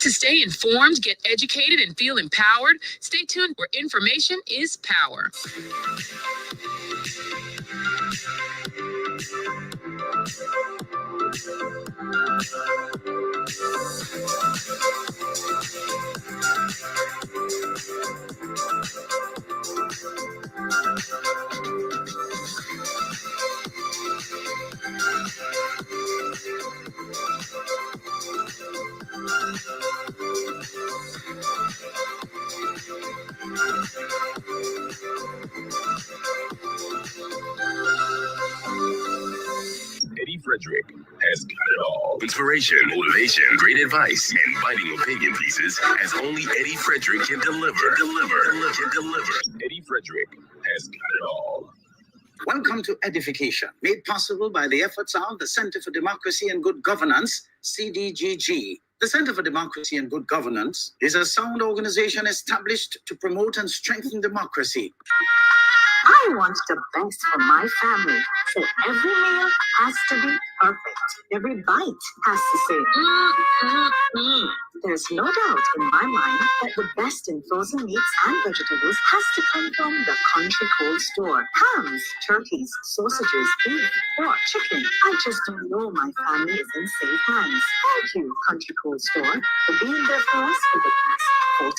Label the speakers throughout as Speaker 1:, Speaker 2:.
Speaker 1: To stay informed, get educated, and feel empowered, stay tuned where information is power.
Speaker 2: Eddie Frederick has got it all. Inspiration, motivation, great advice, and biting opinion pieces as only Eddie Frederick can deliver. Eddie Frederick has got it all.
Speaker 3: Welcome to Edification, made possible by the efforts of the Center for Democracy and Good Governance, CDGG. The Center for Democracy and Good Governance is a sound organization established to promote and strengthen democracy.
Speaker 4: I want the best for my family, so every meal has to be perfect. Every bite has to say, There's no doubt in my mind that the best in frozen meats and vegetables has to come from the Country Cold Store. Hams, turkeys, sausages, beef, pork, chicken. I just don't know my family is in safe hands. Thank you, Country Cold Store, for being there for us for the past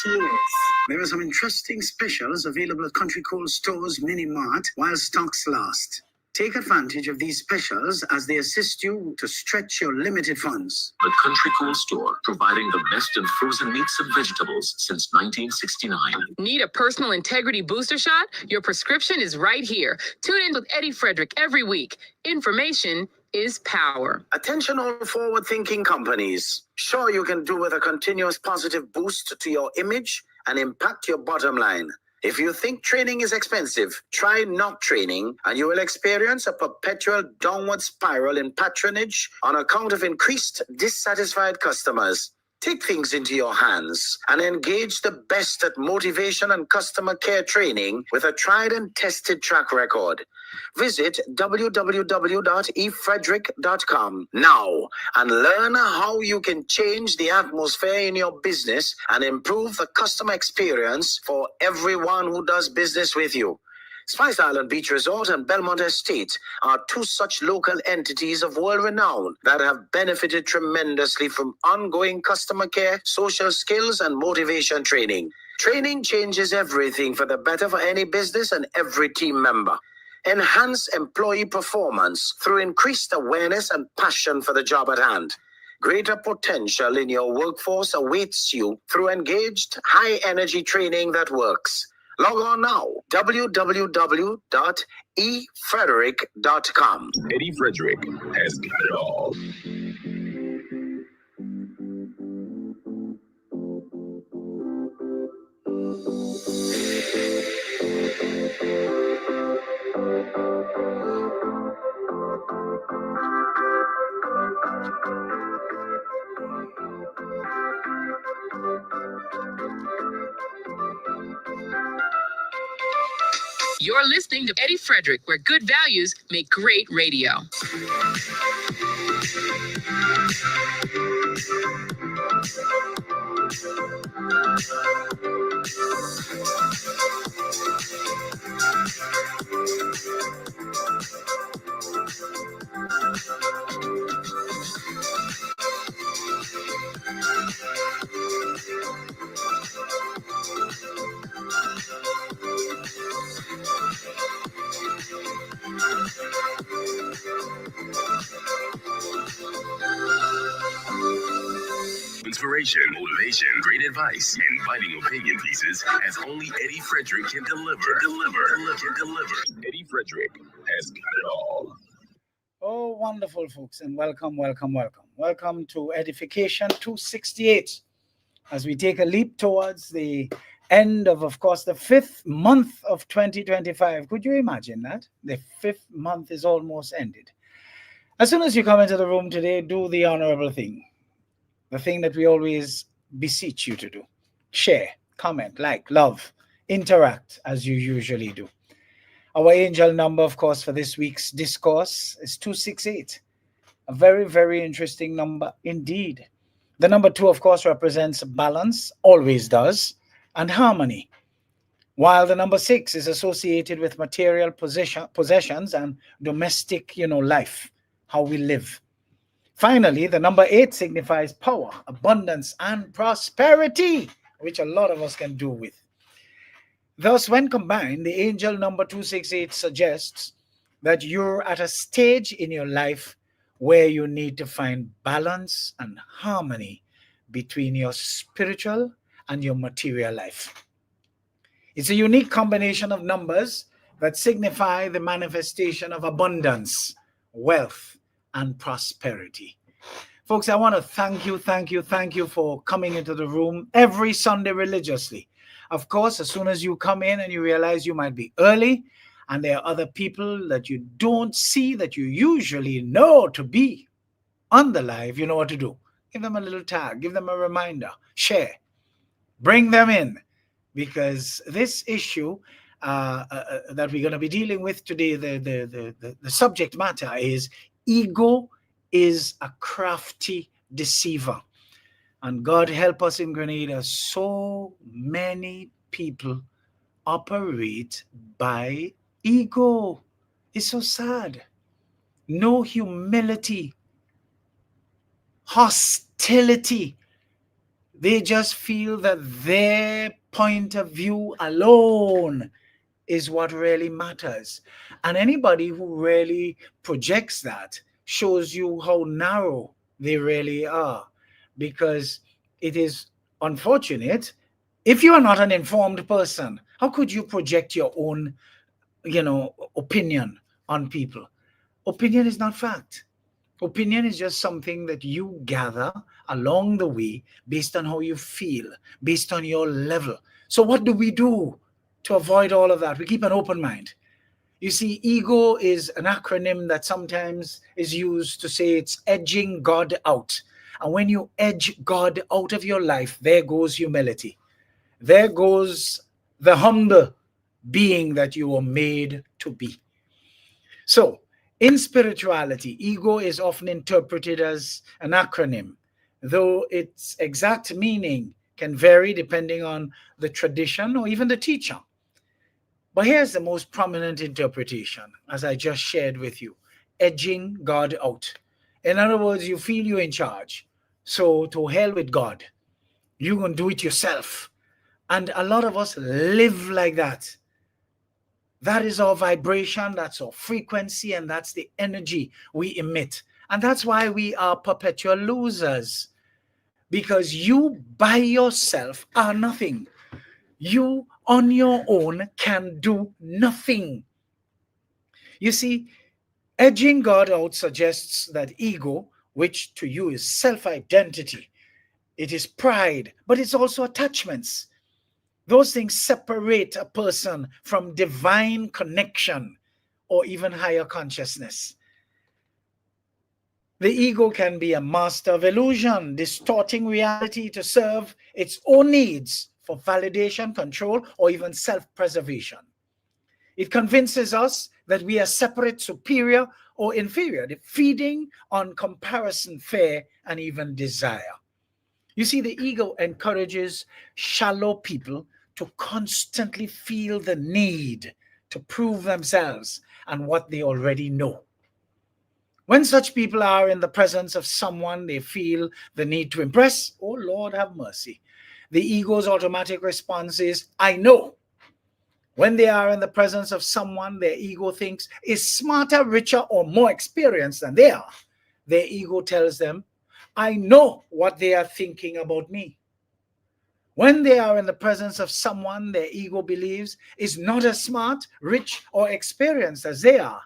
Speaker 4: 40 years.
Speaker 3: There are some interesting specials available at Country Cold Store's Mini Mart while stocks last. Take advantage of these specials as they assist you to stretch your limited funds.
Speaker 5: The Country Cold Store, providing the best in frozen meats and vegetables since 1969.
Speaker 1: Need a personal integrity booster shot? Your prescription is right here. Tune in with Eddie Frederick every week. Information is power.
Speaker 3: Attention all forward-thinking companies. Sure, you can do with a continuous positive boost to your image and impact your bottom line. If you think training is expensive, try not training, and you will experience a perpetual downward spiral in patronage on account of increased dissatisfied customers. Take things into your hands and engage the best at motivation and customer care training with a tried and tested track record. Visit www.efrederick.com now and learn how you can change the atmosphere in your business and improve the customer experience for everyone who does business with you. Spice Island Beach Resort and Belmont Estate are two such local entities of world renown that have benefited tremendously from ongoing customer care, social skills, and motivation training. Training changes everything for the better for any business and every team member. Enhance employee performance through increased awareness and passion for the job at hand. Greater potential in your workforce awaits you through engaged, high-energy training that works. Log on now, www.efrederick.com.
Speaker 2: Eddie Frederick has got it all.
Speaker 1: You're listening to Eddie Frederick, where good values make great radio.
Speaker 2: Inspiration, motivation, great advice, and biting opinion pieces as only Eddie Frederick can deliver. Eddie Frederick has got it all.
Speaker 6: Oh, wonderful, folks, and welcome. Welcome to Edification 268 as we take a leap towards the end of course, the 5th month of 2025. Could you imagine that? The 5th month is almost ended. As soon as you come into the room today, do the honorable thing. The thing that we always beseech you to do. Share, comment, like, love, interact as you usually do. Our angel number, of course, for this week's discourse is 268. A very, very interesting number indeed. The number 2, of course, represents balance, always does, and harmony. While the number 6 is associated with material possessions and domestic, life, how we live. Finally, the number 8 signifies power, abundance, and prosperity, which a lot of us can do with. Thus, when combined, the angel number 268 suggests that you're at a stage in your life where you need to find balance and harmony between your spiritual and your material life. It's a unique combination of numbers that signify the manifestation of abundance, wealth, and prosperity. Folks, I want to thank you for coming into the room every Sunday religiously. Of course, as soon as you come in and you realize you might be early, and there are other people that you don't see that you usually know to be on the live, you know what to do. Give them a little tag, give them a reminder, share, bring them in, because this issue that we're going to be dealing with today, the subject matter is ego is a crafty deceiver. And God help us in Grenada, so many people operate by ego. It's so sad. No humility, hostility. They just feel that their point of view alone is what really matters. And anybody who really projects that shows you how narrow they really are, because it is unfortunate. If you are not an informed person, how could you project your own opinion on people? Opinion is not fact. Opinion is just something that you gather along the way based on how you feel, based on your level. So what do we do to avoid all of that? We keep an open mind. You see, ego is an acronym that sometimes is used to say it's edging God out. And when you edge God out of your life, there goes humility. There goes the humble being that you were made to be. So, in spirituality, ego is often interpreted as an acronym, though its exact meaning can vary depending on the tradition or even the teacher. But here's the most prominent interpretation, as I just shared with you: edging God out. In other words, you feel you're in charge. So to hell with God. You're going to do it yourself. And a lot of us live like that. That is our vibration, that's our frequency, and that's the energy we emit. And that's why we are perpetual losers. Because you by yourself are nothing. You on your own can do nothing. You see, edging God out suggests that ego, which to you is self-identity, it is pride, but it's also attachments. Those things separate a person from divine connection or even higher consciousness. The ego can be a master of illusion, distorting reality to serve its own needs for validation, control, or even self-preservation. It convinces us that we are separate, superior, or inferior, feeding on comparison, fear, and even desire. You see, the ego encourages shallow people to constantly feel the need to prove themselves and what they already know. When such people are in the presence of someone they feel the need to impress, oh Lord have mercy, the ego's automatic response is, I know. When they are in the presence of someone their ego thinks is smarter, richer, or more experienced than they are, their ego tells them, I know what they are thinking about me. When they are in the presence of someone their ego believes is not as smart, rich, or experienced as they are,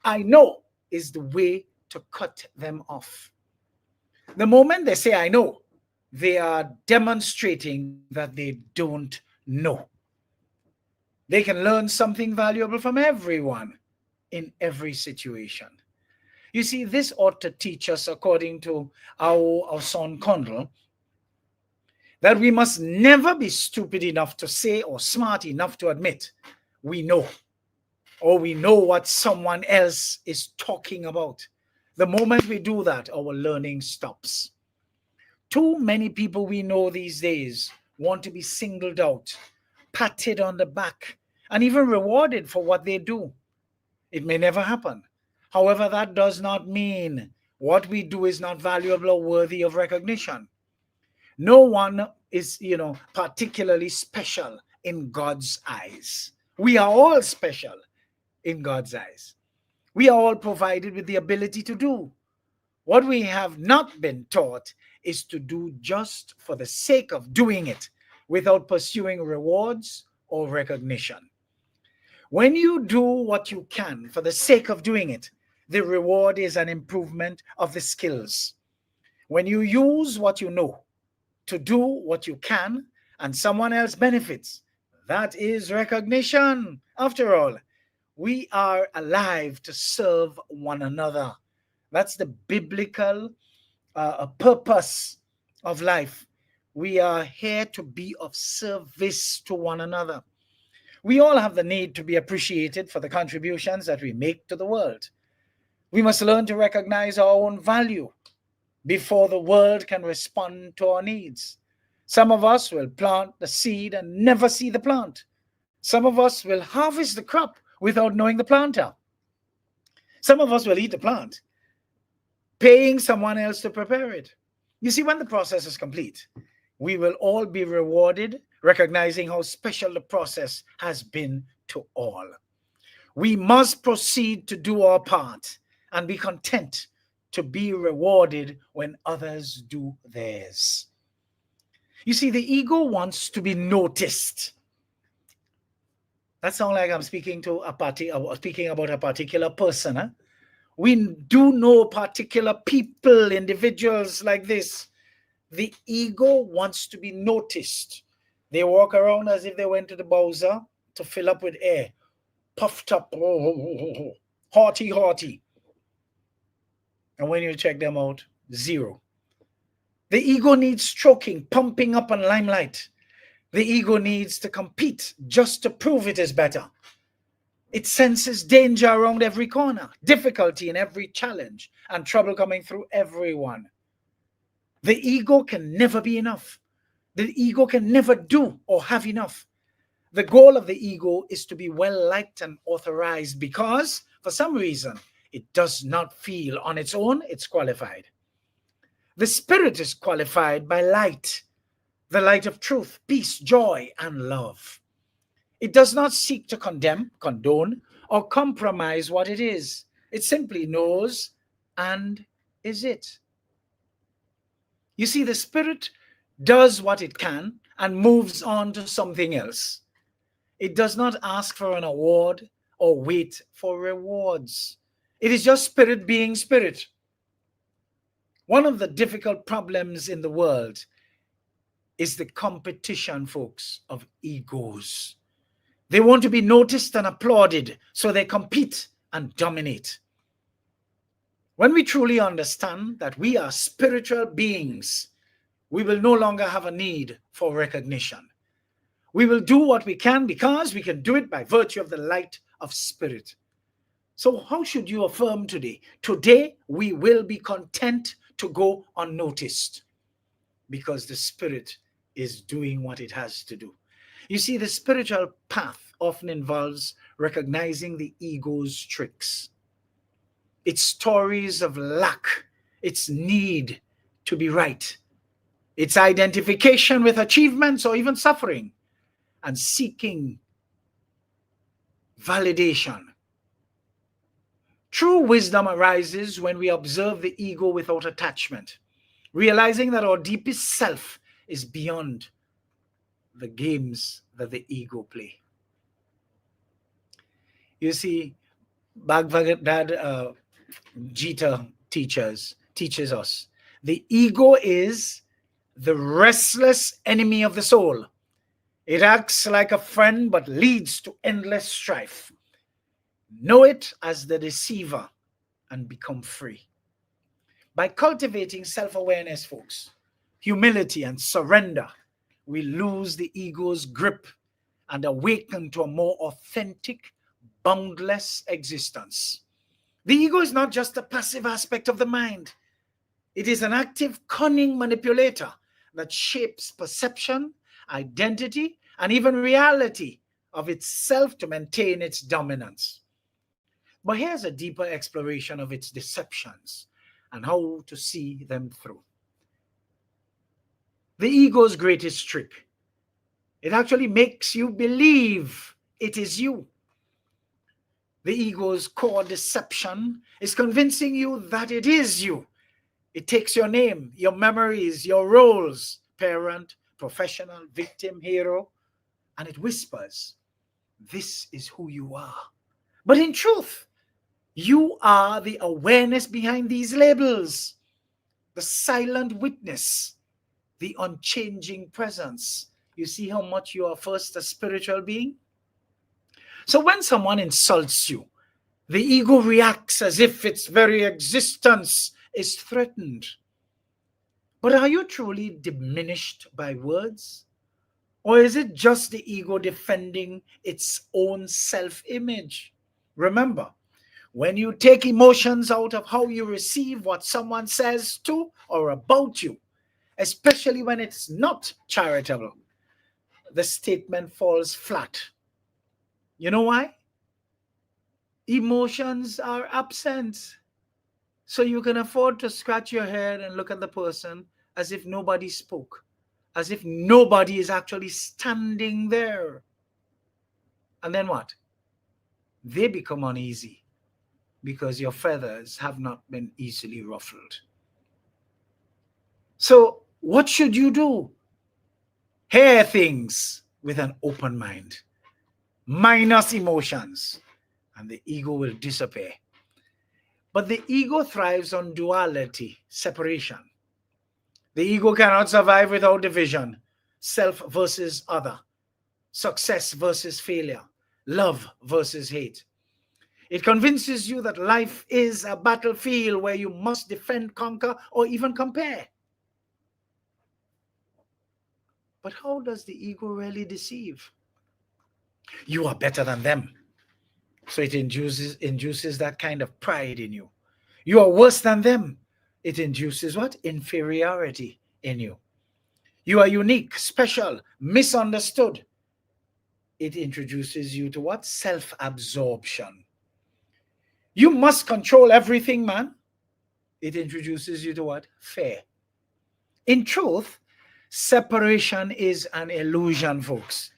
Speaker 6: I know is the way to cut them off. The moment they say, I know, they are demonstrating that they don't know. They can learn something valuable from everyone in every situation. You see, this ought to teach us, according to our son Condell, that we must never be stupid enough to say or smart enough to admit we know, or we know what someone else is talking about. The moment we do that, our learning stops. Too many people we know these days want to be singled out, patted on the back, and even rewarded for what they do. It may never happen. However, that does not mean what we do is not valuable or worthy of recognition. No one is, particularly special in God's eyes. We are all special in God's eyes. We are all provided with the ability to do. What we have not been taught is to do just for the sake of doing it without pursuing rewards or recognition. When you do what you can for the sake of doing it, the reward is an improvement of the skills. When you use what you know to do what you can and someone else benefits, that is recognition. After all, we are alive to serve one another. That's the biblical purpose of life. We are here to be of service to one another. We all have the need to be appreciated for the contributions that we make to the world. We must learn to recognize our own value before the world can respond to our needs. Some of us will plant the seed and never see the plant. Some of us will harvest the crop without knowing the planter. Some of us will eat the plant, paying someone else to prepare it. You see, when the process is complete, we will all be rewarded, recognizing how special the process has been to all. We must proceed to do our part and be content to be rewarded when others do theirs. You see, the ego wants to be noticed. That sounds like I'm speaking about a particular person. Huh? We do know particular people, individuals like this. The ego wants to be noticed. They walk around as if they went to the Bowser to fill up with air, puffed up, haughty. And when you check them out, zero. The ego needs stroking, pumping up and limelight. The ego needs to compete just to prove it is better. It senses danger around every corner, difficulty in every challenge, and trouble coming through everyone. The ego can never be enough. The ego can never do or have enough. The goal of the ego is to be well liked and authorized because, for some reason, it does not feel on its own it's qualified. The spirit is qualified by light, the light of truth, peace, joy, and love. It does not seek to condemn, condone, or compromise what it is. It simply knows and is it. You see, the spirit does what it can and moves on to something else. It does not ask for an award or wait for rewards. It is just spirit being spirit. One of the difficult problems in the world is the competition, folks, of egos. They want to be noticed and applauded, so they compete and dominate. When we truly understand that we are spiritual beings, we will no longer have a need for recognition. We will do what we can because we can do it by virtue of the light of spirit. So how should you affirm today? Today, we will be content to go unnoticed because the spirit is doing what it has to do. You see, the spiritual path often involves recognizing the ego's tricks, its stories of lack, its need to be right, its identification with achievements or even suffering, and seeking validation. True wisdom arises when we observe the ego without attachment, realizing that our deepest self is beyond the games that the ego play. You see, Bhagavad Gita teaches us the ego is the restless enemy of the soul. It acts like a friend but leads to endless strife. Know it as the deceiver and become free. By cultivating self-awareness, folks, humility and surrender, we lose the ego's grip and awaken to a more authentic, boundless existence. The ego is not just a passive aspect of the mind. It is an active, cunning manipulator that shapes perception, identity, and even reality of itself to maintain its dominance. But here's a deeper exploration of its deceptions and how to see them through. The ego's greatest trick. It actually makes you believe it is you. The ego's core deception is convincing you that it is you. It takes your name, your memories, your roles, parent, professional, victim, hero, and it whispers, this is who you are. But in truth, you are the awareness behind these labels, the silent witness, the unchanging presence. You see how much you are first a spiritual being? So when someone insults you, the ego reacts as if its very existence is threatened. But are you truly diminished by words? Or is it just the ego defending its own self-image? Remember, when you take emotions out of how you receive what someone says to or about you, especially when it's not charitable, the statement falls flat. You know why? Emotions are absent. So you can afford to scratch your head and look at the person as if nobody spoke, as if nobody is actually standing there. And then what? They become uneasy because your feathers have not been easily ruffled. So what should you do? Hear things with an open mind, minus emotions, and the ego will disappear. But the ego thrives on duality, separation. The ego cannot survive without division, self versus other, success versus failure, love versus hate. It convinces you that life is a battlefield where you must defend, conquer, or even compare. But how does the ego really deceive? You are better than them. So it induces that kind of pride in you. You are worse than them. It induces what? Inferiority in you. You are unique, special, misunderstood. It introduces you to what? Self-absorption. You must control everything, man. It introduces you to what? Fear. In truth, separation is an illusion, folks.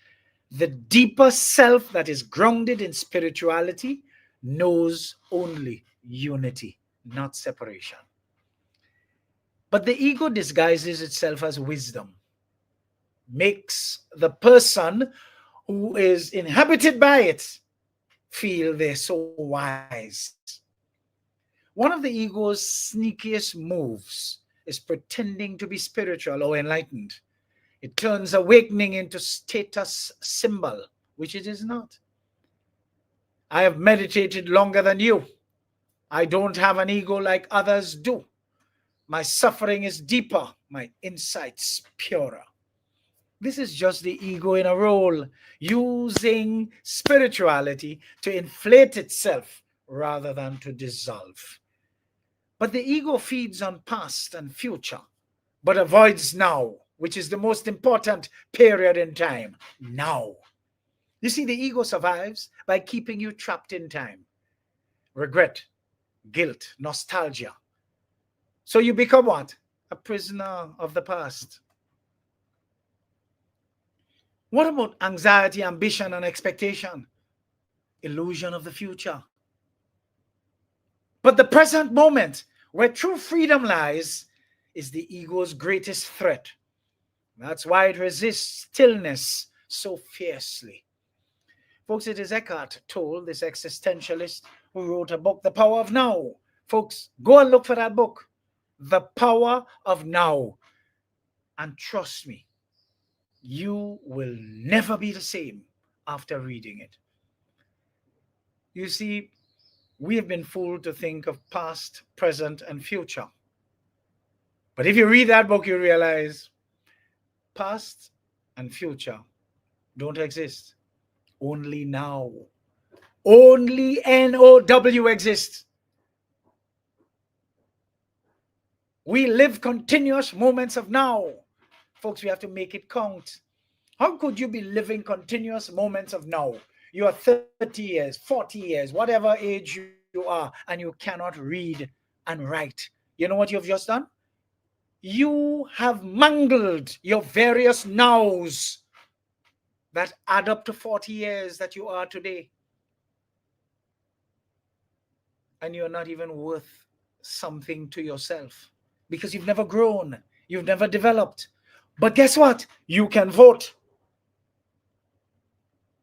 Speaker 6: The deeper self that is grounded in spirituality knows only unity, not separation. But the ego disguises itself as wisdom, makes the person who is inhabited by it feel they're so wise. One of the ego's sneakiest moves is pretending to be spiritual or enlightened. It turns awakening into status symbol, which it is not. I have meditated longer than you. I don't have an ego like others do. My suffering is deeper, my insights purer. This is just the ego in a role, using spirituality to inflate itself rather than to dissolve. But the ego feeds on past and future, but avoids now, which is the most important period in time, now. You see, the ego survives by keeping you trapped in time. Regret, guilt, nostalgia. So you become what? A prisoner of the past. What about anxiety, ambition, and expectation? Illusion of the future. But the present moment, where true freedom lies, is the ego's greatest threat. That's why it resists stillness so fiercely. Folks, it is Eckhart Tolle, this existentialist, who wrote a book, The Power of Now. Folks, go and look for that book, The Power of Now. And trust me, you will never be the same after reading it. You see, we have been fooled to think of past, present, and future. But if you read that book, you realize past and future don't exist. Only now. Only NOW exists. We live continuous moments of now. Folks, we have to make it count. How could you be living continuous moments of now? You are 30 years, 40 years, whatever age you are, and you cannot read and write. You know what you've just done? You have mangled your various nows that add up to 40 years that you are today. And you're not even worth something to yourself because you've never grown, you've never developed. But guess what? You can vote.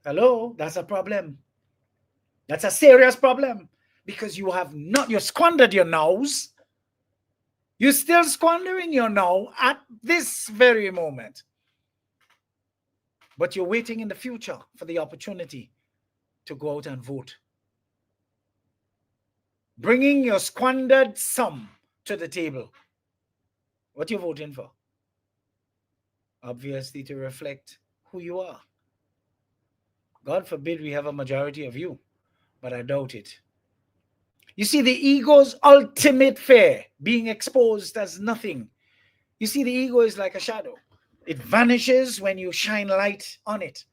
Speaker 6: Hello, that's a problem. That's a serious problem because you squandered your nows. You're still squandering your now at this very moment. But you're waiting in the future for the opportunity to go out and vote. Bringing your squandered sum to the table. What you're voting for? Obviously to reflect who you are. God forbid we have a majority of you, but I doubt it. You see, the ego's ultimate fear, being exposed as nothing. You see, the ego is like a shadow. It vanishes when you shine light on it.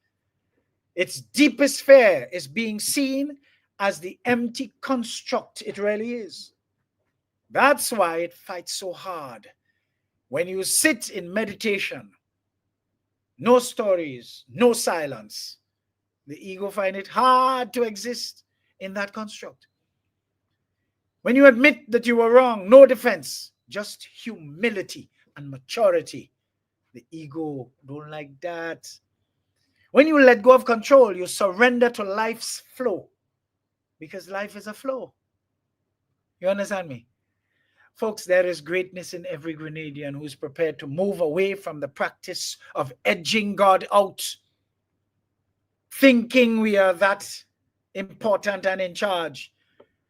Speaker 6: Its deepest fear is being seen as the empty construct it really is. That's why it fights so hard. When you sit in meditation, no stories, no silence, the ego finds it hard to exist in that construct. When you admit that you were wrong, no defense, just humility and maturity. The ego don't like that. When you let go of control, you surrender to life's flow because life is a flow. You understand me? Folks, there is greatness in every Grenadian who's prepared to move away from the practice of edging God out, thinking we are that important and in charge,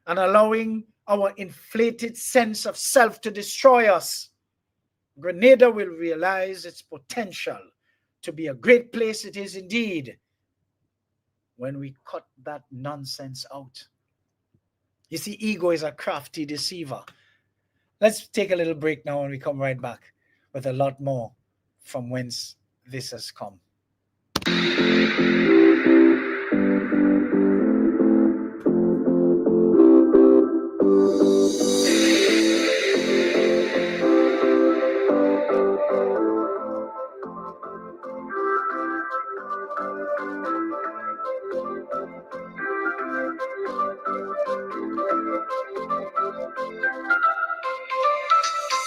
Speaker 6: and allowing our inflated sense of self to destroy us. Grenada will realize its potential to be a great place it is indeed when we cut that nonsense out. You see, ego is a crafty deceiver. Let's take a little break now and we come right back with a lot more from whence this has come.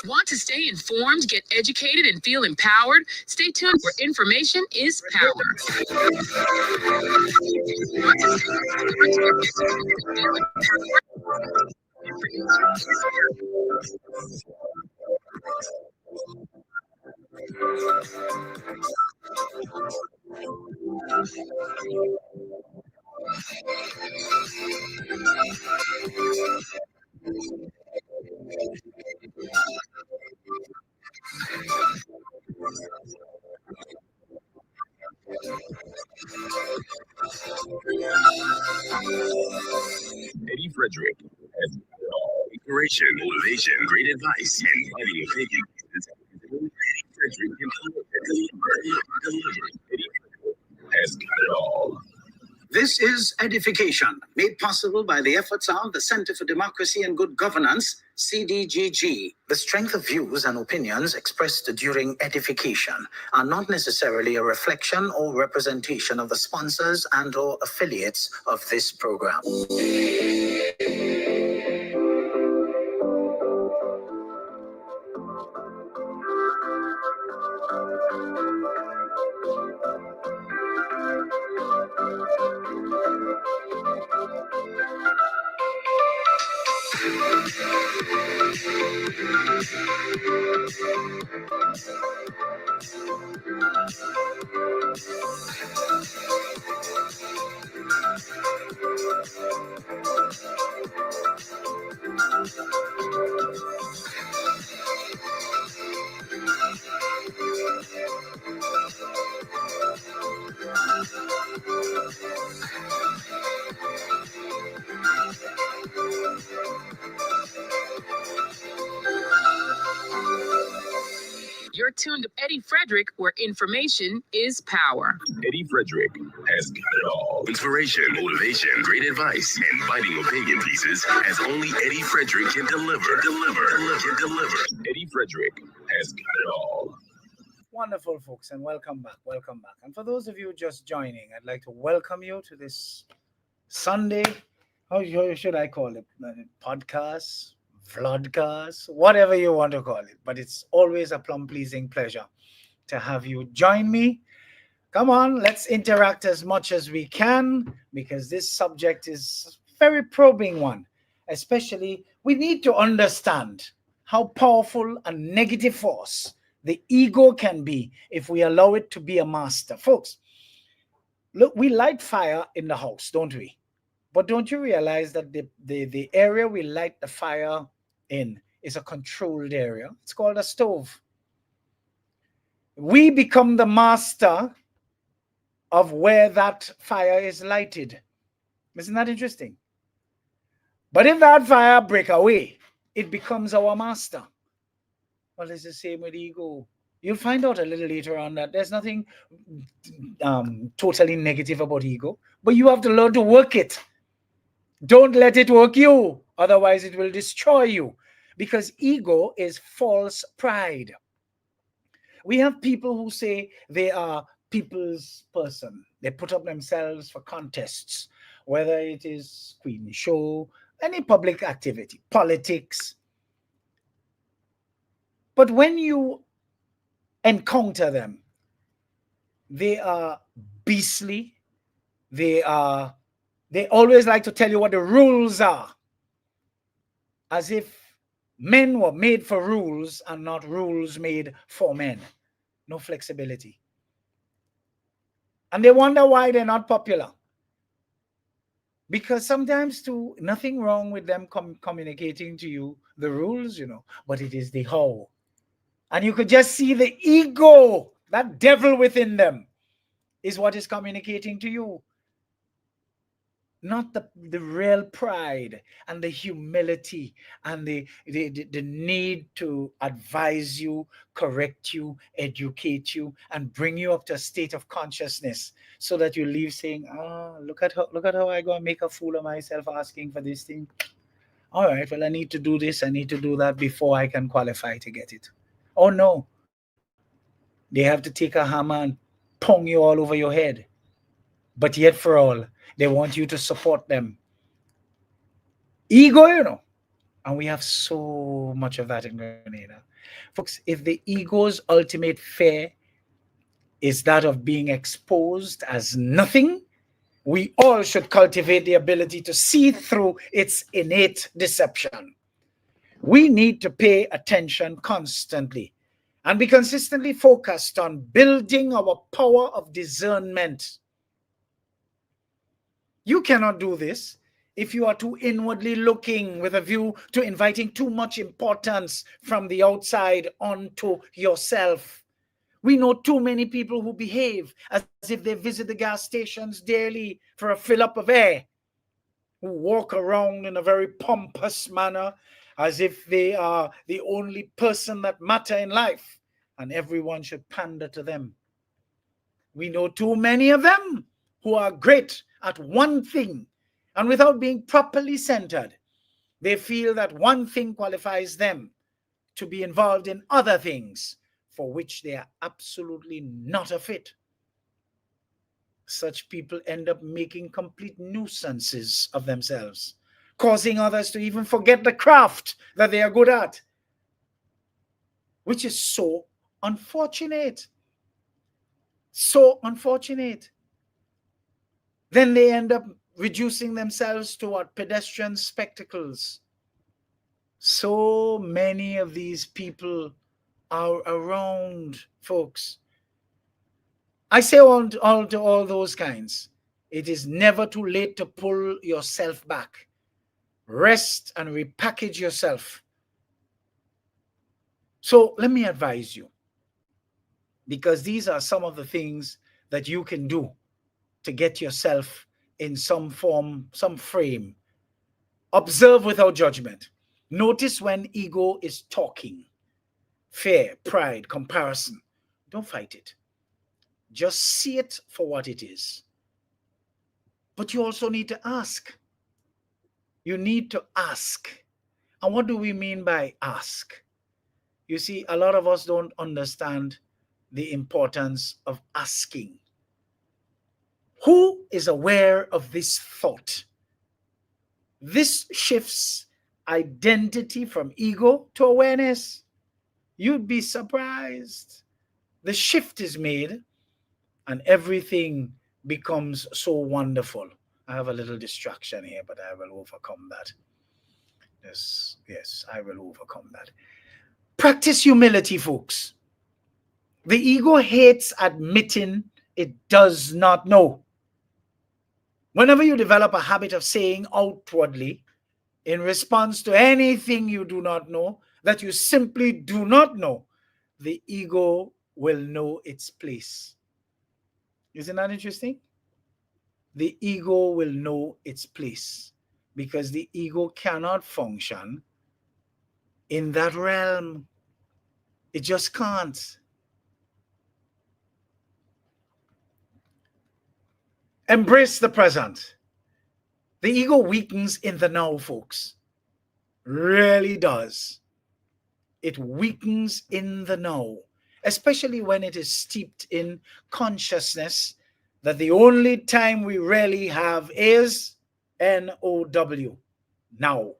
Speaker 1: Want to stay informed, get educated, and feel empowered? Stay tuned where information is power.
Speaker 2: Eddie Frederick has inspiration, motivation, great advice, and fighting opinion. Eddie Frederick can deliver. Eddie Frederick has got it all.
Speaker 3: This is Edification, made possible by the efforts of the Center for Democracy and Good Governance, CDGG. The strength of views and opinions expressed during edification are not necessarily a reflection or representation of the sponsors and/or affiliates of this program.
Speaker 1: You're tuned to Eddie Frederick, where information is power.
Speaker 2: Eddie Frederick has got it all. Inspiration, motivation, great advice, and biting opinion pieces as only Eddie Frederick can deliver. Eddie Frederick has got it all.
Speaker 6: Wonderful, folks, and welcome back. Welcome back. And for those of you just joining, I'd like to welcome you to this Sunday. How should I call it? Podcast, vlogcast, whatever you want to call it. But it's always a plum-pleasing pleasure to have you join me. Come on, let's interact as much as we can, because this subject is a very probing one. Especially, we need to understand how powerful a negative force the ego can be if we allow it to be a master. Folks, look, we light fire in the house, don't we? But don't you realize that the area we light the fire in is a controlled area? It's called a stove. We become the master of where that fire is lighted. Isn't that interesting? But if that fire break away, it becomes our master. Well, it's the same with ego. You'll find out a little later on that there's nothing totally negative about ego, but you have to learn to work it. Don't let it work you, otherwise it will destroy you, because ego is false pride. We have people who say they are people's person. They put up themselves for contests, whether it is Queen Show, any public activity, politics. But when you encounter them, they are beastly. They always like to tell you what the rules are, as if men were made for rules and not rules made for men. No flexibility. And they wonder why they're not popular. Because sometimes too, nothing wrong with them communicating to you the rules, but it is the how. And you could just see the ego, that devil within them, is what is communicating to you. Not the real pride and the humility and the need to advise you, correct you, educate you, and bring you up to a state of consciousness, so that you leave saying, look at how I go and make a fool of myself asking for this thing. All right, well, I need to do this, I need to do that before I can qualify to get it. Oh no, they have to take a hammer and pong you all over your head. But yet for all, they want you to support them. Ego, and we have so much of that in Grenada. Folks, if the ego's ultimate fear is that of being exposed as nothing, we all should cultivate the ability to see through its innate deception. We need to pay attention constantly and be consistently focused on building our power of discernment. You cannot do this if you are too inwardly looking with a view to inviting too much importance from the outside onto yourself. We know too many people who behave as if they visit the gas stations daily for a fill-up of air, who walk around in a very pompous manner as if they are the only person that matter in life and everyone should pander to them. We know too many of them who are great at one thing, and without being properly centered, they feel that one thing qualifies them to be involved in other things for which they are absolutely not a fit. Such people end up making complete nuisances of themselves, causing others to even forget the craft that they are good at, which is so unfortunate. So unfortunate. Then they end up reducing themselves to what? Pedestrian spectacles. So many of these people are around, folks. I say to all those kinds, it is never too late to pull yourself back. Rest and repackage yourself. So let me advise you, because these are some of the things that you can do to get yourself in some form, some frame. Observe without judgment. Notice when ego is talking. fear, pride, comparison. Don't fight it. Just see it for what it is. But you also need to ask. You need to ask. And what do we mean by ask? You see, a lot of us don't understand the importance of asking. Who is aware of this thought? This shifts identity from ego to awareness. You'd be surprised. The shift is made and everything becomes so wonderful. I have a little distraction here, but I will overcome that. Yes, I will overcome that. Practice humility, folks. The ego hates admitting it does not know. Whenever you develop a habit of saying outwardly, in response to anything you do not know, that you simply do not know, the ego will know its place. Isn't that interesting? The ego will know its place because the ego cannot function in that realm. It just can't. Embrace the present. The ego weakens in the now, folks. Really does. It weakens in the now, especially when it is steeped in consciousness that the only time we really have is N-O-W, now.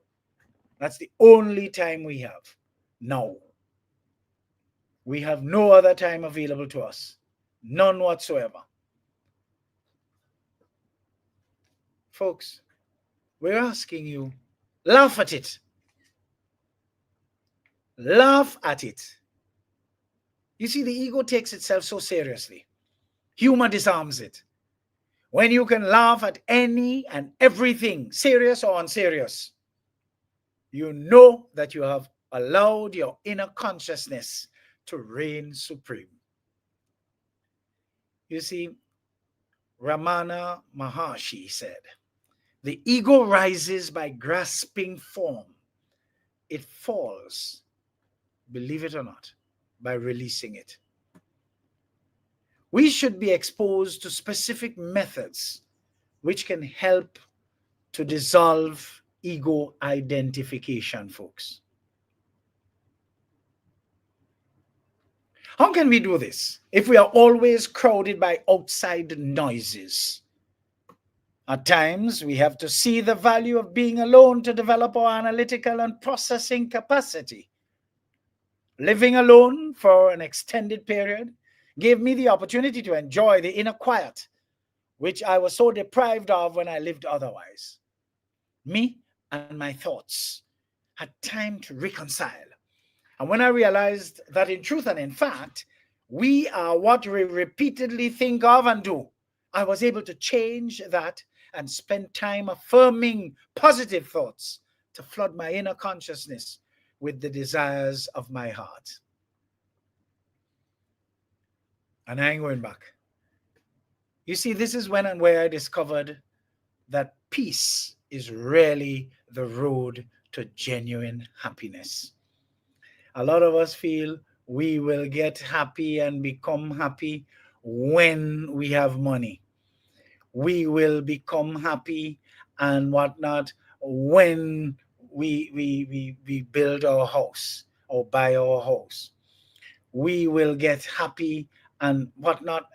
Speaker 6: That's the only time we have, now. We have no other time available to us, none whatsoever. Folks, we're asking you, laugh at it. Laugh at it. You see, the ego takes itself so seriously. Humor disarms it. When you can laugh at any and everything, serious or unserious, you know that you have allowed your inner consciousness to reign supreme. You see, Ramana Maharshi said, the ego rises by grasping form. It falls, believe it or not, by releasing it. We should be exposed to specific methods which can help to dissolve ego identification, folks. How can we do this if we are always crowded by outside noises? At times, we have to see the value of being alone to develop our analytical and processing capacity. Living alone for an extended period gave me the opportunity to enjoy the inner quiet, which I was so deprived of when I lived otherwise. Me and my thoughts had time to reconcile. And when I realized that in truth and in fact, we are what we repeatedly think of and do, I was able to change that and spend time affirming positive thoughts to flood my inner consciousness with the desires of my heart. And I ain't going back. You see, this is when and where I discovered that peace is really the road to genuine happiness. A lot of us feel we will get happy and become happy when we have money. We will become happy and whatnot when we build our house or buy our house. We will get happy and whatnot.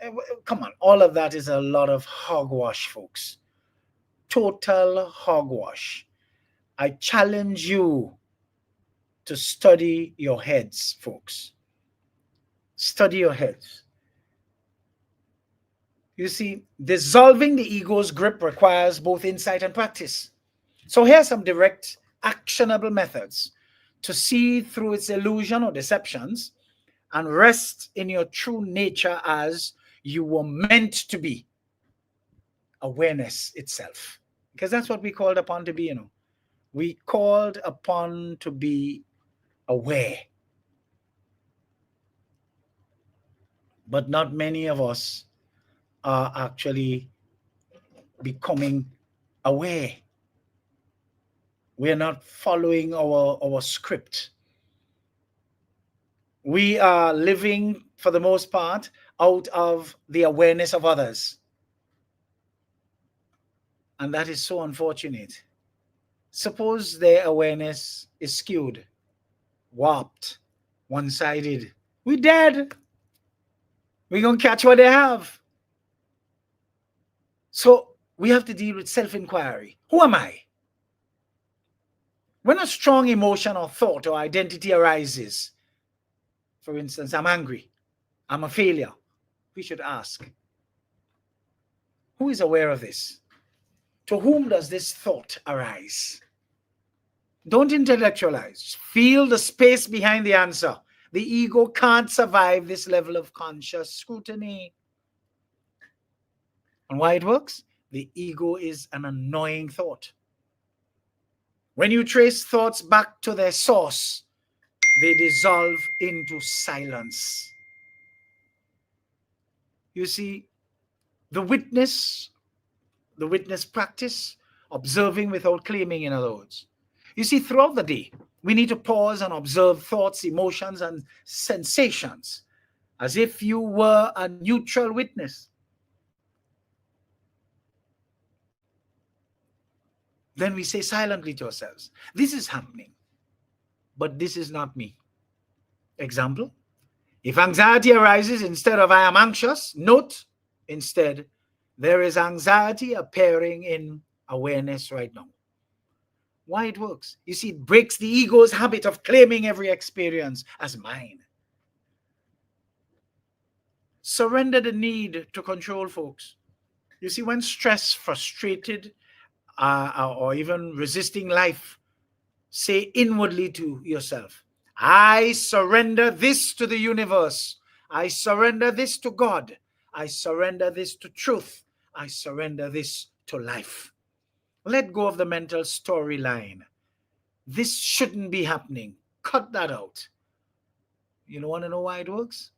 Speaker 6: Come on, all of that is a lot of hogwash, folks. Total hogwash. I challenge you to study your heads, folks. Study your heads. You see, dissolving the ego's grip requires both insight and practice. So here are some direct, actionable methods to see through its illusion or deceptions and rest in your true nature as you were meant to be. Awareness itself. Because that's what we called upon to be, you know. We called upon to be aware. But not many of us are actually becoming aware. We are not following our script. We are living, for the most part, out of the awareness of others. And that is so unfortunate. Suppose their awareness is skewed, warped, one-sided. We dead. We're going to catch what they have. So we have to deal with self-inquiry. Who am I? When a strong emotion or thought or identity arises, for instance, I'm angry, I'm a failure, we should ask, who is aware of this? To whom does this thought arise? Don't intellectualize. Feel the space behind the answer. The ego can't survive this level of conscious scrutiny. And why it works? The ego is an annoying thought. When you trace thoughts back to their source, they dissolve into silence. You see, the witness practice, observing without claiming, in other words. You see, throughout the day, we need to pause and observe thoughts, emotions, and sensations as if you were a neutral witness. Then we say silently to ourselves, this is happening, but this is not me. Example, if anxiety arises, instead of I am anxious, note instead, there is anxiety appearing in awareness right now. Why it works? You see, it breaks the ego's habit of claiming every experience as mine. Surrender the need to control, folks. You see, when stressed, frustrated, or even resisting life, say inwardly to yourself, I surrender this to the universe. I surrender this to God. I surrender this to truth. I surrender this to life. Let go of the mental storyline. This shouldn't be happening. Cut that out. You don't want to know why it works?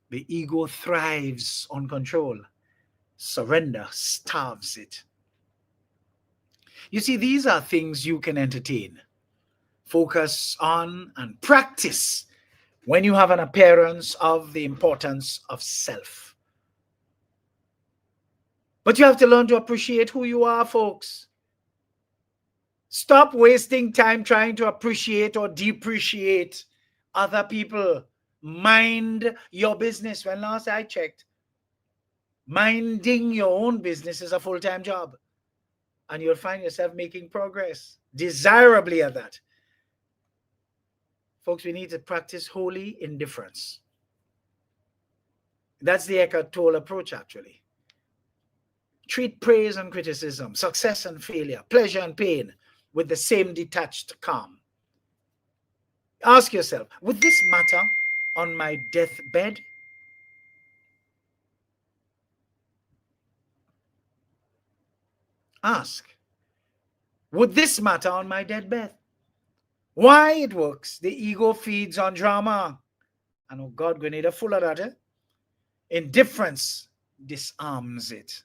Speaker 6: The ego thrives on control. Surrender starves it. You see, these are things you can entertain, focus on, and practice when you have an appearance of the importance of self. But you have to learn to appreciate who you are, folks. Stop wasting time trying to appreciate or depreciate other people. Mind your business. When last I checked, minding your own business is a full-time job. And you'll find yourself making progress, desirably at that. Folks, we need to practice holy indifference. That's the Eckhart Tolle approach, actually. Treat praise and criticism, success and failure, pleasure and pain with the same detached calm. Ask yourself, would this matter on my deathbed? Ask, would this matter on my deathbed? Why it works? The ego feeds on drama. And oh God, we need a full of that. Eh? Indifference disarms it.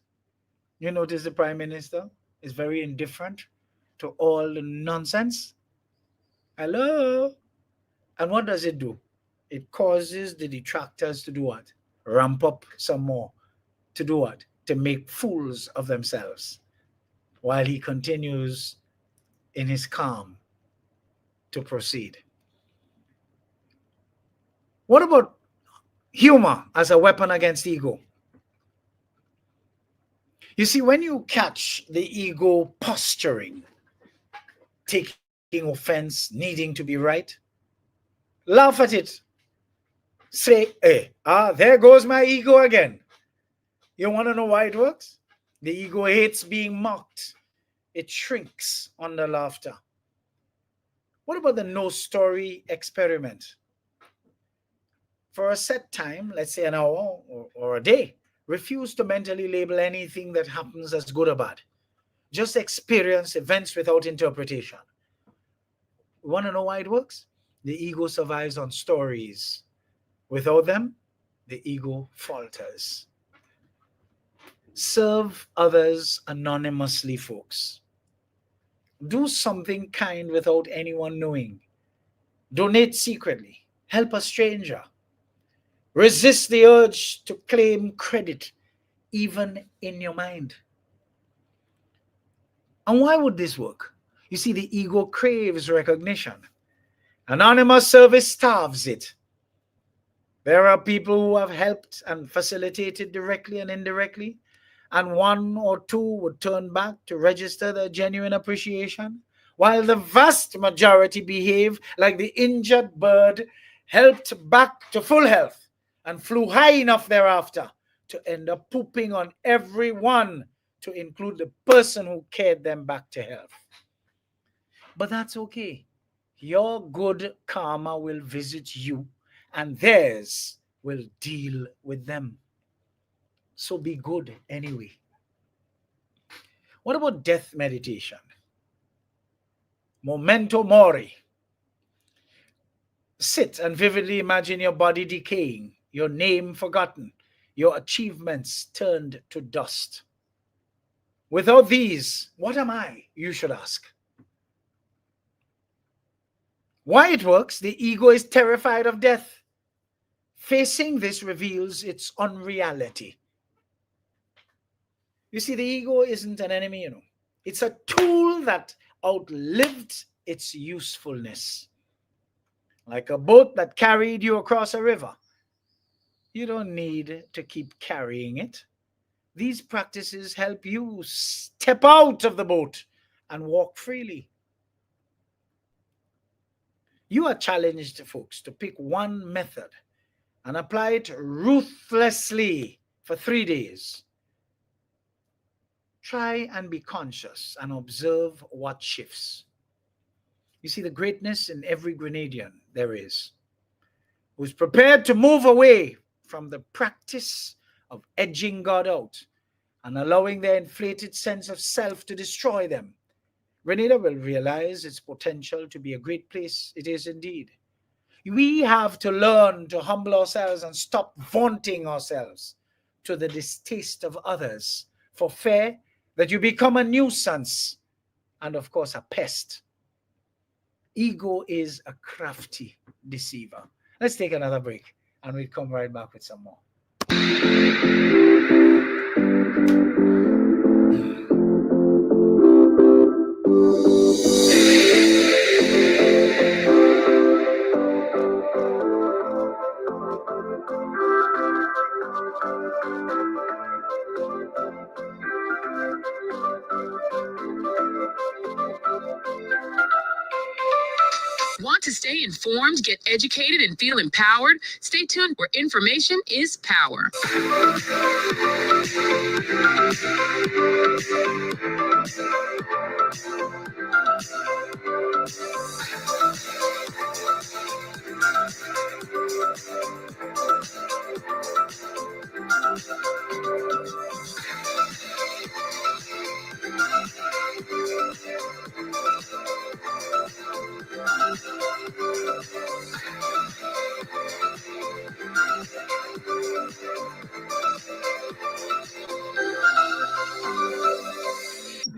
Speaker 6: You notice the Prime Minister is very indifferent to all the nonsense. Hello? And what does it do? It causes the detractors to do what? Ramp up some more. To do what? To make fools of themselves. While he continues in his calm to proceed. What about humor as a weapon against ego? You see, when you catch the ego posturing, taking offense, needing to be right, laugh at it. Say, hey, there goes my ego again. You want to know why it works? The ego hates being mocked. It shrinks under laughter. What about the no story experiment? For a set time, let's say an hour or a day, refuse to mentally label anything that happens as good or bad. Just experience events without interpretation. You want to know why it works? The ego survives on stories. Without them, the ego falters. Serve others anonymously, folks. Do something kind without anyone knowing. Donate secretly. Help a stranger. Resist the urge to claim credit, even in your mind. And why would this work? You see, the ego craves recognition. Anonymous service starves it. There are people who have helped and facilitated directly and indirectly, and one or two would turn back to register their genuine appreciation, while the vast majority behave like the injured bird helped back to full health and flew high enough thereafter to end up pooping on everyone, to include the person who carried them back to health. But that's okay. Your good karma will visit you, and theirs will deal with them. So be good anyway. What about death meditation? Memento mori. Sit and vividly imagine your body decaying, your name forgotten, your achievements turned to dust. Without these, what am I? You should ask. Why it works? The ego is terrified of death. Facing this reveals its unreality. You see, the ego isn't an enemy, It's a tool that outlived its usefulness. Like a boat that carried you across a river. You don't need to keep carrying it. These practices help you step out of the boat and walk freely. You are challenged, folks, to pick one method and apply it ruthlessly for 3 days. Try and be conscious and observe what shifts. You see the greatness in every Grenadian there is, who's prepared to move away from the practice of edging God out and allowing their inflated sense of self to destroy them. Grenada will realize its potential to be a great place. It is indeed. We have to learn to humble ourselves and stop vaunting ourselves to the distaste of others, for fear that you become a nuisance and, of course, a pest. Ego is a crafty deceiver. Let's take another break and we'll come right back with some more.
Speaker 1: Want to stay informed, get educated, and feel empowered? Stay tuned, where information is power.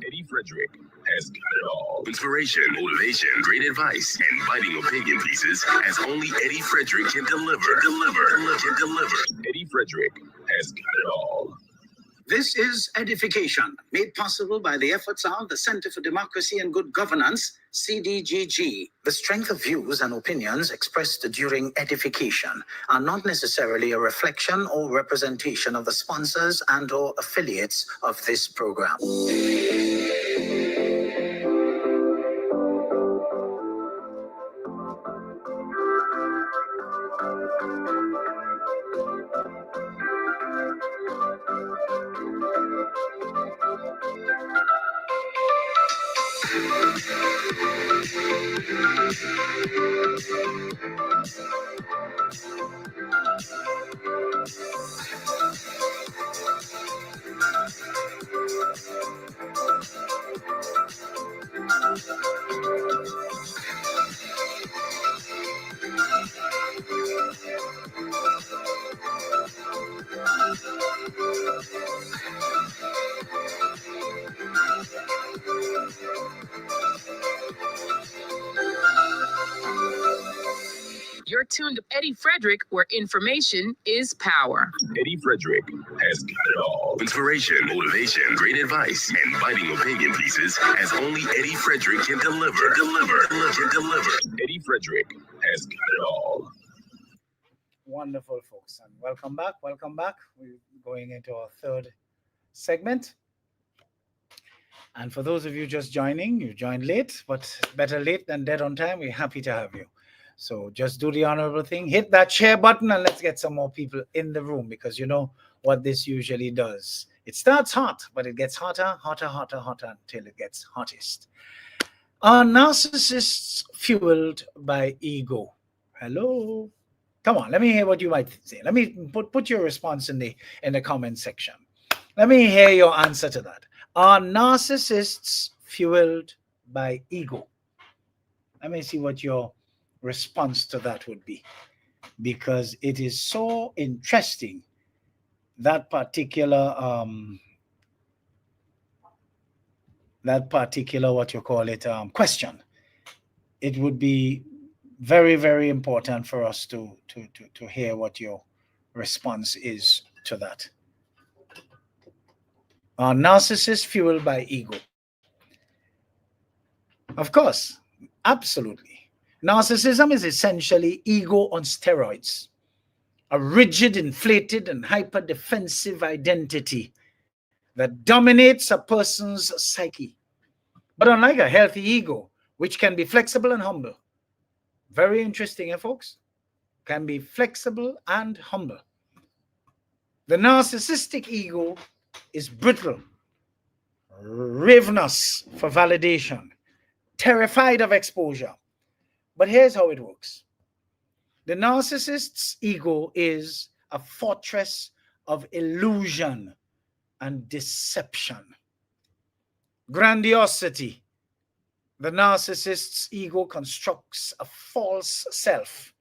Speaker 2: Eddie Frederick has got it all. Inspiration, motivation, great advice, and biting opinion pieces as only Eddie Frederick can deliver. Eddie Frederick has got it all.
Speaker 3: This is Edification, made possible by the efforts of the Center for Democracy and Good Governance, CDGG. The strength of views and opinions expressed during edification are not necessarily a reflection or representation of the sponsors and/or affiliates of this program.
Speaker 1: Your tuned to Eddie Frederick, where information is power.
Speaker 2: Eddie Frederick has got it all. Inspiration, motivation, great advice, and biting opinion pieces as only Eddie Frederick can deliver. Eddie Frederick has got it all.
Speaker 6: Wonderful, folks, and welcome back. Welcome back. We're going into our third segment. And for those of you just joining, you joined late, but better late than dead on time. We're happy to have you. So just do the honorable thing, hit that share button, and let's get some more people in the room, because you know what this usually does. It starts hot, but it gets hotter until it gets hottest. Are narcissists fueled by ego? Hello? Come on, let me hear what you might say. Let me put your response in the comment section. Let me hear your answer to that. Are narcissists fueled by ego? Let me see what your response to that would be, because it is so interesting, that particular what you call it question. It would be very, very important for us to hear what your response is to that. Are narcissists fueled by ego? Of course, absolutely. Narcissism is essentially ego on steroids, a rigid, inflated, and hyper-defensive identity that dominates a person's psyche. But unlike a healthy ego, which can be flexible and humble, very interesting, folks, can be flexible and humble, the narcissistic ego is brittle, ravenous for validation, terrified of exposure. But here's how it works. The narcissist's ego is a fortress of illusion and deception. Grandiosity. The narcissist's ego constructs a false self,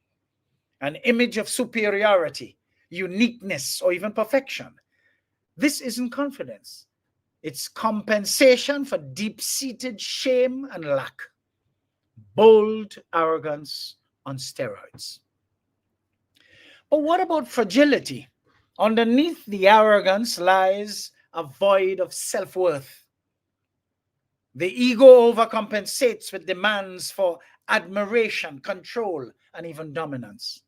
Speaker 6: an image of superiority, uniqueness, or even perfection. This isn't confidence. It's compensation for deep-seated shame and lack. Bold arrogance on steroids. But what about fragility? Underneath the arrogance lies a void of self-worth. The ego overcompensates with demands for admiration, control, and even dominance.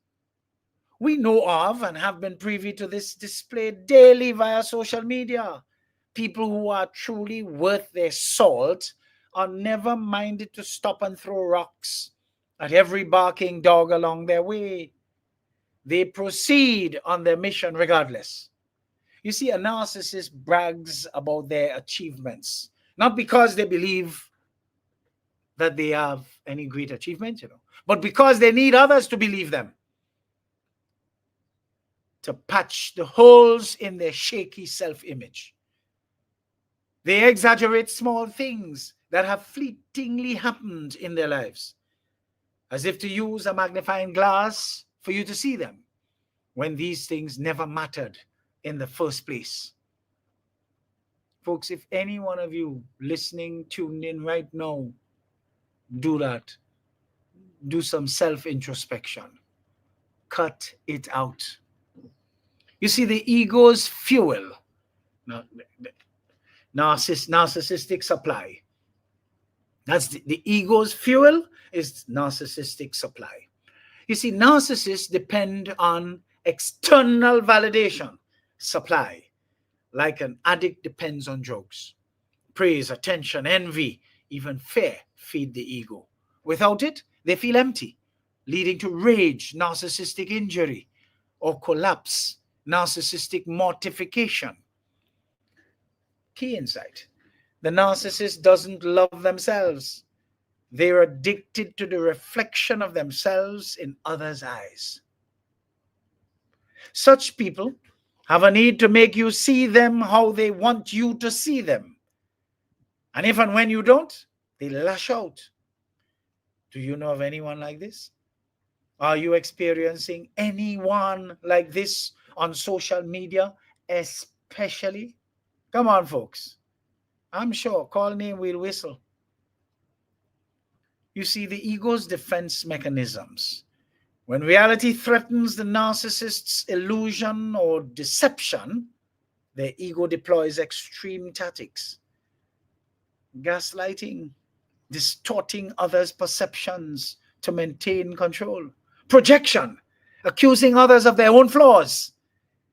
Speaker 6: We know of and have been privy to this displayed daily via social media. People who are truly worth their salt are never minded to stop and throw rocks at every barking dog along their way. They proceed on their mission regardless. You see, a narcissist brags about their achievements, not because they believe that they have any great achievements, but because they need others to believe them, to patch the holes in their shaky self-image. They exaggerate small things that have fleetingly happened in their lives, as if to use a magnifying glass for you to see them, when these things never mattered in the first place. Folks, if any one of you listening, tuned in right now, do that. Do some self-introspection. Cut it out. You see, the ego's fuel, narcissistic supply. That's the ego's fuel is narcissistic supply. You see, narcissists depend on external validation supply, like an addict depends on drugs. Praise, attention, envy, even fear feed the ego. Without it, they feel empty, leading to rage, narcissistic injury, or collapse, narcissistic mortification. Key insight: the narcissist doesn't love themselves. They're addicted to the reflection of themselves in others' eyes. Such people have a need to make you see them how they want you to see them. And if and when you don't, they lash out. Do you know of anyone like this? Are you experiencing anyone like this on social media, especially? Come on, folks. I'm sure. Call name, we'll whistle. You see, the ego's defense mechanisms When reality threatens the narcissist's illusion or deception, their ego deploys extreme tactics. Gaslighting, distorting others' perceptions to maintain control. Projection, accusing others of their own flaws.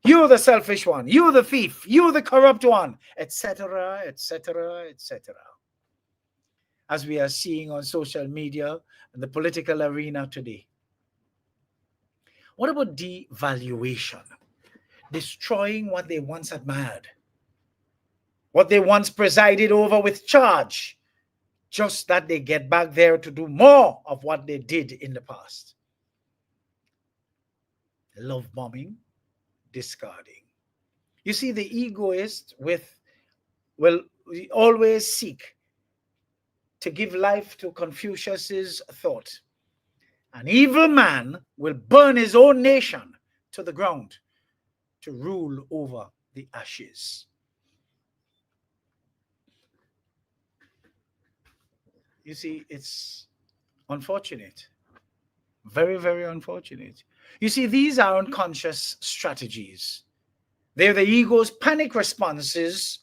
Speaker 6: You're the selfish one, you're the thief, you're the corrupt one, etc., etc., etc. As we are seeing on social media and the political arena today. What about devaluation? Destroying what they once admired, what they once presided over with charge, just that they get back there to do more of what they did in the past. Love bombing, discarding. You see, the egoist will always seek to give life to Confucius's thought. An evil man will burn his own nation to the ground to rule over the ashes. You see, it's unfortunate. Very, very unfortunate. You see, these are unconscious strategies. They're the ego's panic responses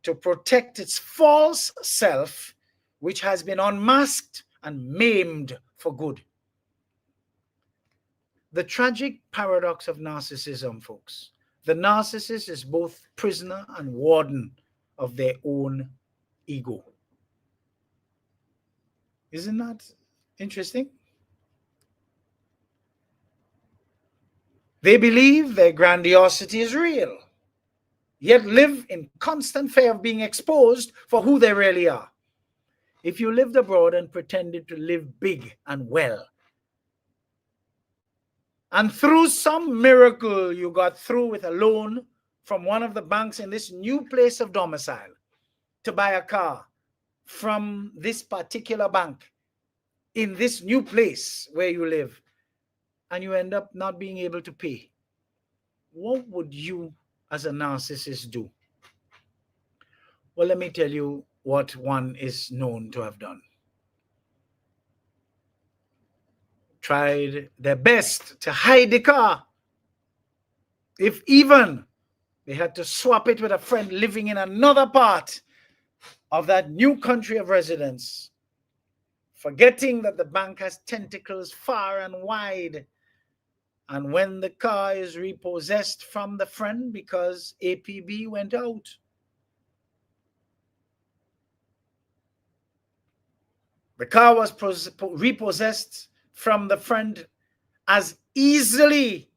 Speaker 6: to protect its false self, which has been unmasked and maimed for good. The tragic paradox of narcissism, folks. The narcissist is both prisoner and warden of their own ego. Isn't that interesting? They believe their grandiosity is real, yet live in constant fear of being exposed for who they really are. If you lived abroad and pretended to live big and well, and through some miracle you got through with a loan from one of the banks in this new place of domicile to buy a car from this particular bank in this new place where you live, and you end up not being able to pay, what would you as a narcissist do? Well, let me tell you what one is known to have done. Tried their best to hide the car. If even they had to swap it with a friend living in another part of that new country of residence, forgetting that the bank has tentacles far and wide. And when the car is repossessed from the friend because APB went out, the car was repossessed from the friend as easily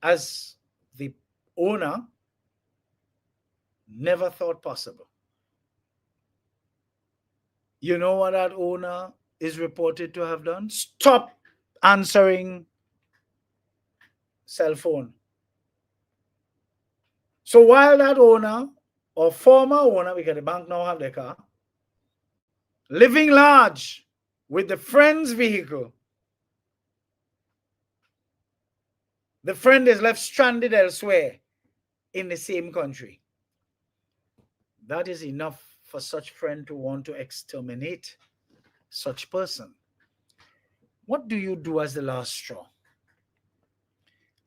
Speaker 6: as the owner never thought possible. You know what that owner is reported to have done? Stop answering cell phone. So while that owner or former owner, because the bank now have their car, living large with the friend's vehicle, the friend is left stranded elsewhere in the same country. That is enough for such friend to want to exterminate such person. What do you do as the last straw?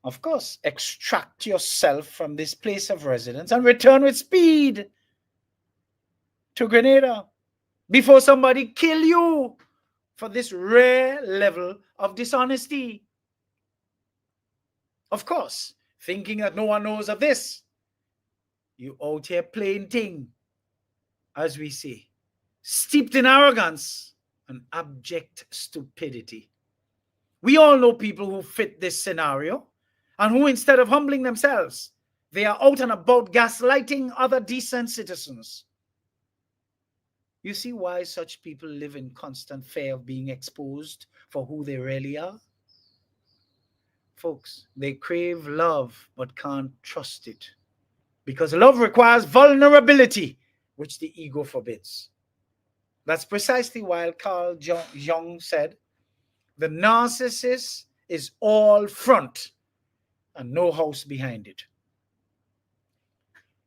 Speaker 6: Of course, extract yourself from this place of residence and return with speed to Grenada before somebody kill you for this rare level of dishonesty. Of course, thinking that no one knows of this, you out here playing thing, as we say, steeped in arrogance and abject stupidity. We all know people who fit this scenario and who, instead of humbling themselves, they are out and about gaslighting other decent citizens. You see why such people live in constant fear of being exposed for who they really are? Folks, they crave love but can't trust it, because love requires vulnerability, which the ego forbids. That's precisely why Carl Jung said, the narcissist is all front and no house behind it.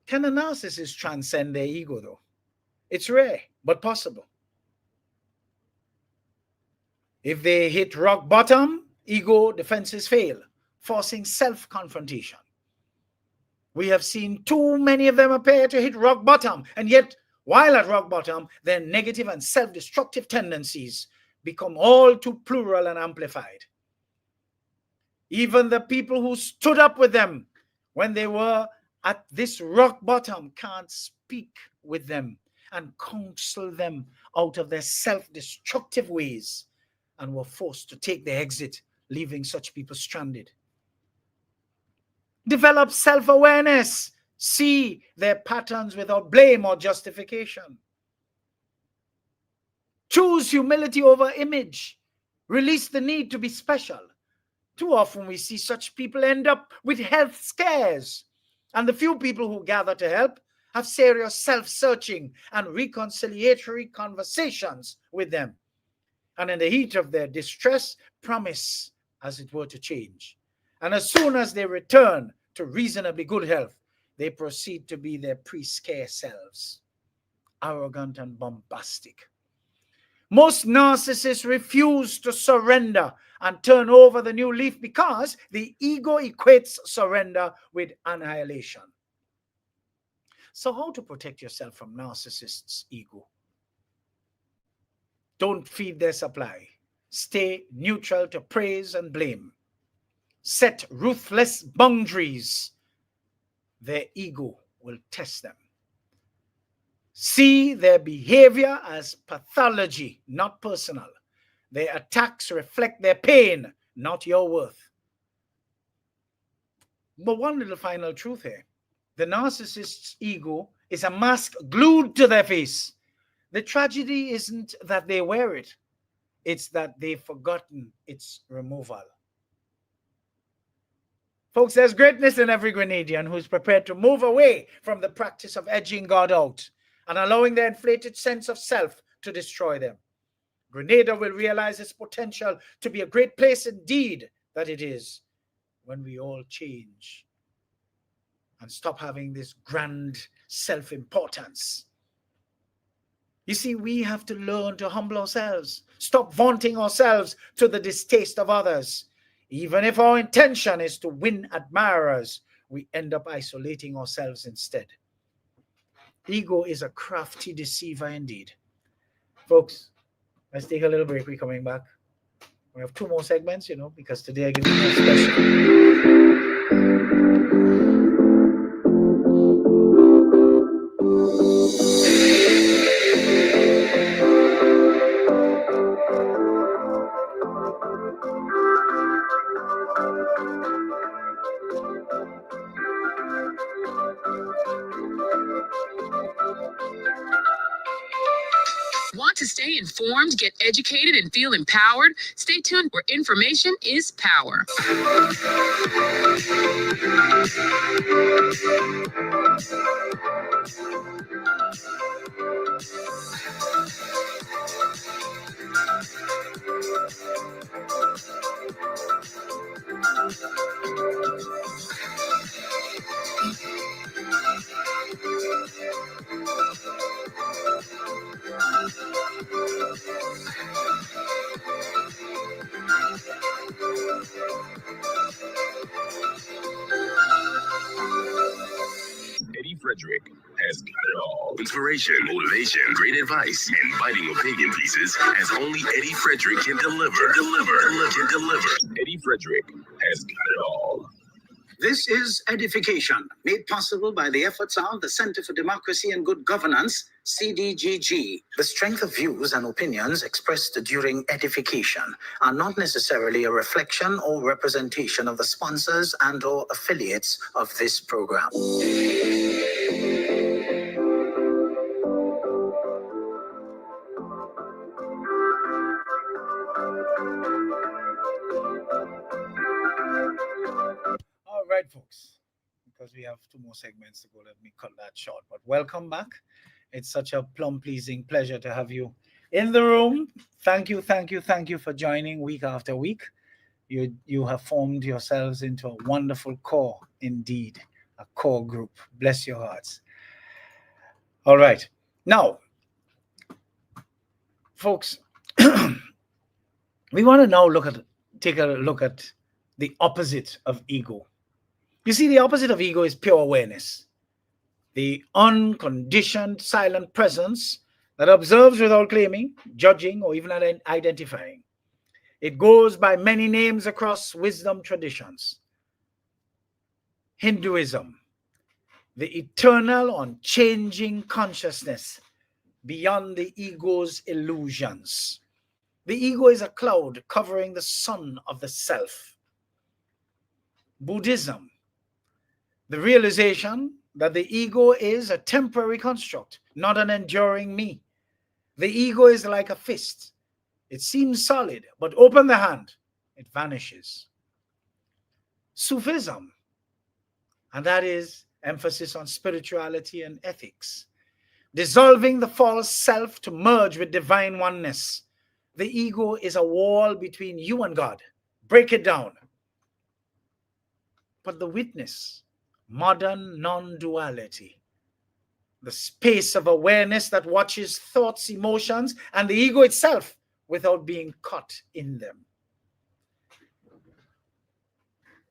Speaker 6: Can a narcissist transcend their ego, though? It's rare, but possible. If they hit rock bottom ego defenses fail, forcing self-confrontation. We have seen too many of them appear to hit rock bottom, and yet, while at rock bottom, their negative and self-destructive tendencies become all too plural and amplified. Even the people who stood up with them when they were at this rock bottom can't speak with them and counsel them out of their self-destructive ways, and were forced to take the exit, leaving such people stranded. Develop self-awareness. See their patterns without blame or justification. Choose humility over image. Release the need to be special. Too often we see such people end up with health scares, and the few people who gather to help have serious self-searching and reconciliatory conversations with them, and in the heat of their distress promise, as it were, to change. And as soon as they return to reasonably good health, they proceed to be their pre-scare selves, arrogant and bombastic. Most narcissists refuse to surrender and turn over the new leaf because the ego equates surrender with annihilation. So how to protect yourself from narcissists' ego? Don't feed their supply. Stay neutral to praise and blame. Set ruthless boundaries. Their ego will test them. See their behavior as pathology, not personal. Their attacks reflect their pain, not your worth. But one little final truth here. The narcissist's ego is a mask glued to their face. The tragedy isn't that they wear it. It's that they've forgotten its removal. Folks, there's greatness in every Grenadian who's prepared to move away from the practice of edging God out and allowing their inflated sense of self to destroy them. Grenada will realize its potential to be a great place indeed that it is when we all change and stop having this grand self-importance. You see, we have to learn to humble ourselves, stop vaunting ourselves to the distaste of others. Even if our intention is to win admirers, we end up isolating ourselves instead. Ego is a crafty deceiver indeed. Folks, let's take a little break. We're coming back. We have 2 more segments, because today I give you a special.
Speaker 1: Want to stay informed, get educated, and feel empowered? Stay tuned, where information is power.
Speaker 2: Eddie Frederick has got it all. Inspiration, motivation, great advice, and biting opinion pieces as only Eddie Frederick can deliver. Eddie Frederick has got it all.
Speaker 3: This is EDDIE-FICATION, made possible by the efforts of the Center for Democracy and Good Governance, CDGG. The strength of views and opinions expressed during edification are not necessarily a reflection or representation of the sponsors and/or affiliates of this program.
Speaker 6: All right, folks, because we have 2 more segments to go, let me cut that short. But welcome back. It's such a plum-pleasing pleasure to have you in the room. Thank you for joining week after week. You have formed yourselves into a wonderful core indeed, a core group. Bless your hearts. All right. Now, folks, we want to now look at take a look at the opposite of ego. You see, the opposite of ego is pure awareness, the unconditioned silent presence that observes without claiming, judging, or even identifying. It goes by many names across wisdom traditions. Hinduism, the eternal, unchanging consciousness beyond the ego's illusions. The ego is a cloud covering the sun of the self. Buddhism, the realization that the ego is a temporary construct, not an enduring me. The ego is like a fist. It seems solid, but open the hand, it vanishes. Sufism, and that is emphasis on spirituality and ethics, dissolving the false self to merge with divine oneness. The ego is a wall between you and God. Break it down. But the witness, modern non-duality, the space of awareness that watches thoughts, emotions, and the ego itself without being caught in them.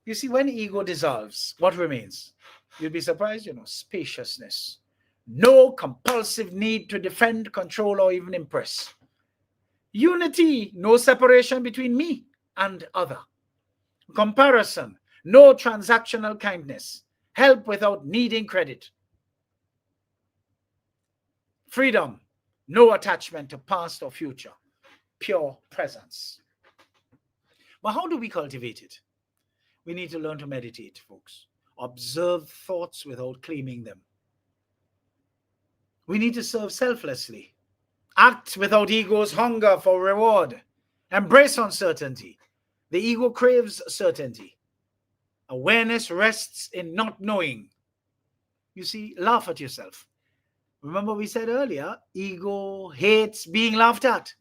Speaker 6: You see, when ego dissolves, what remains? You'll be surprised, spaciousness. No compulsive need to defend, control, or even impress. Unity, no separation between me and other. Comparison, no transactional kindness. Help without needing credit. Freedom, no attachment to past or future. Pure presence. But how do we cultivate it? We need to learn to meditate, folks. Observe thoughts without claiming them. We need to serve selflessly. Act without ego's hunger for reward. Embrace uncertainty. The ego craves certainty. Awareness rests in not knowing. You see, laugh at yourself. Remember we said earlier, ego hates being laughed at.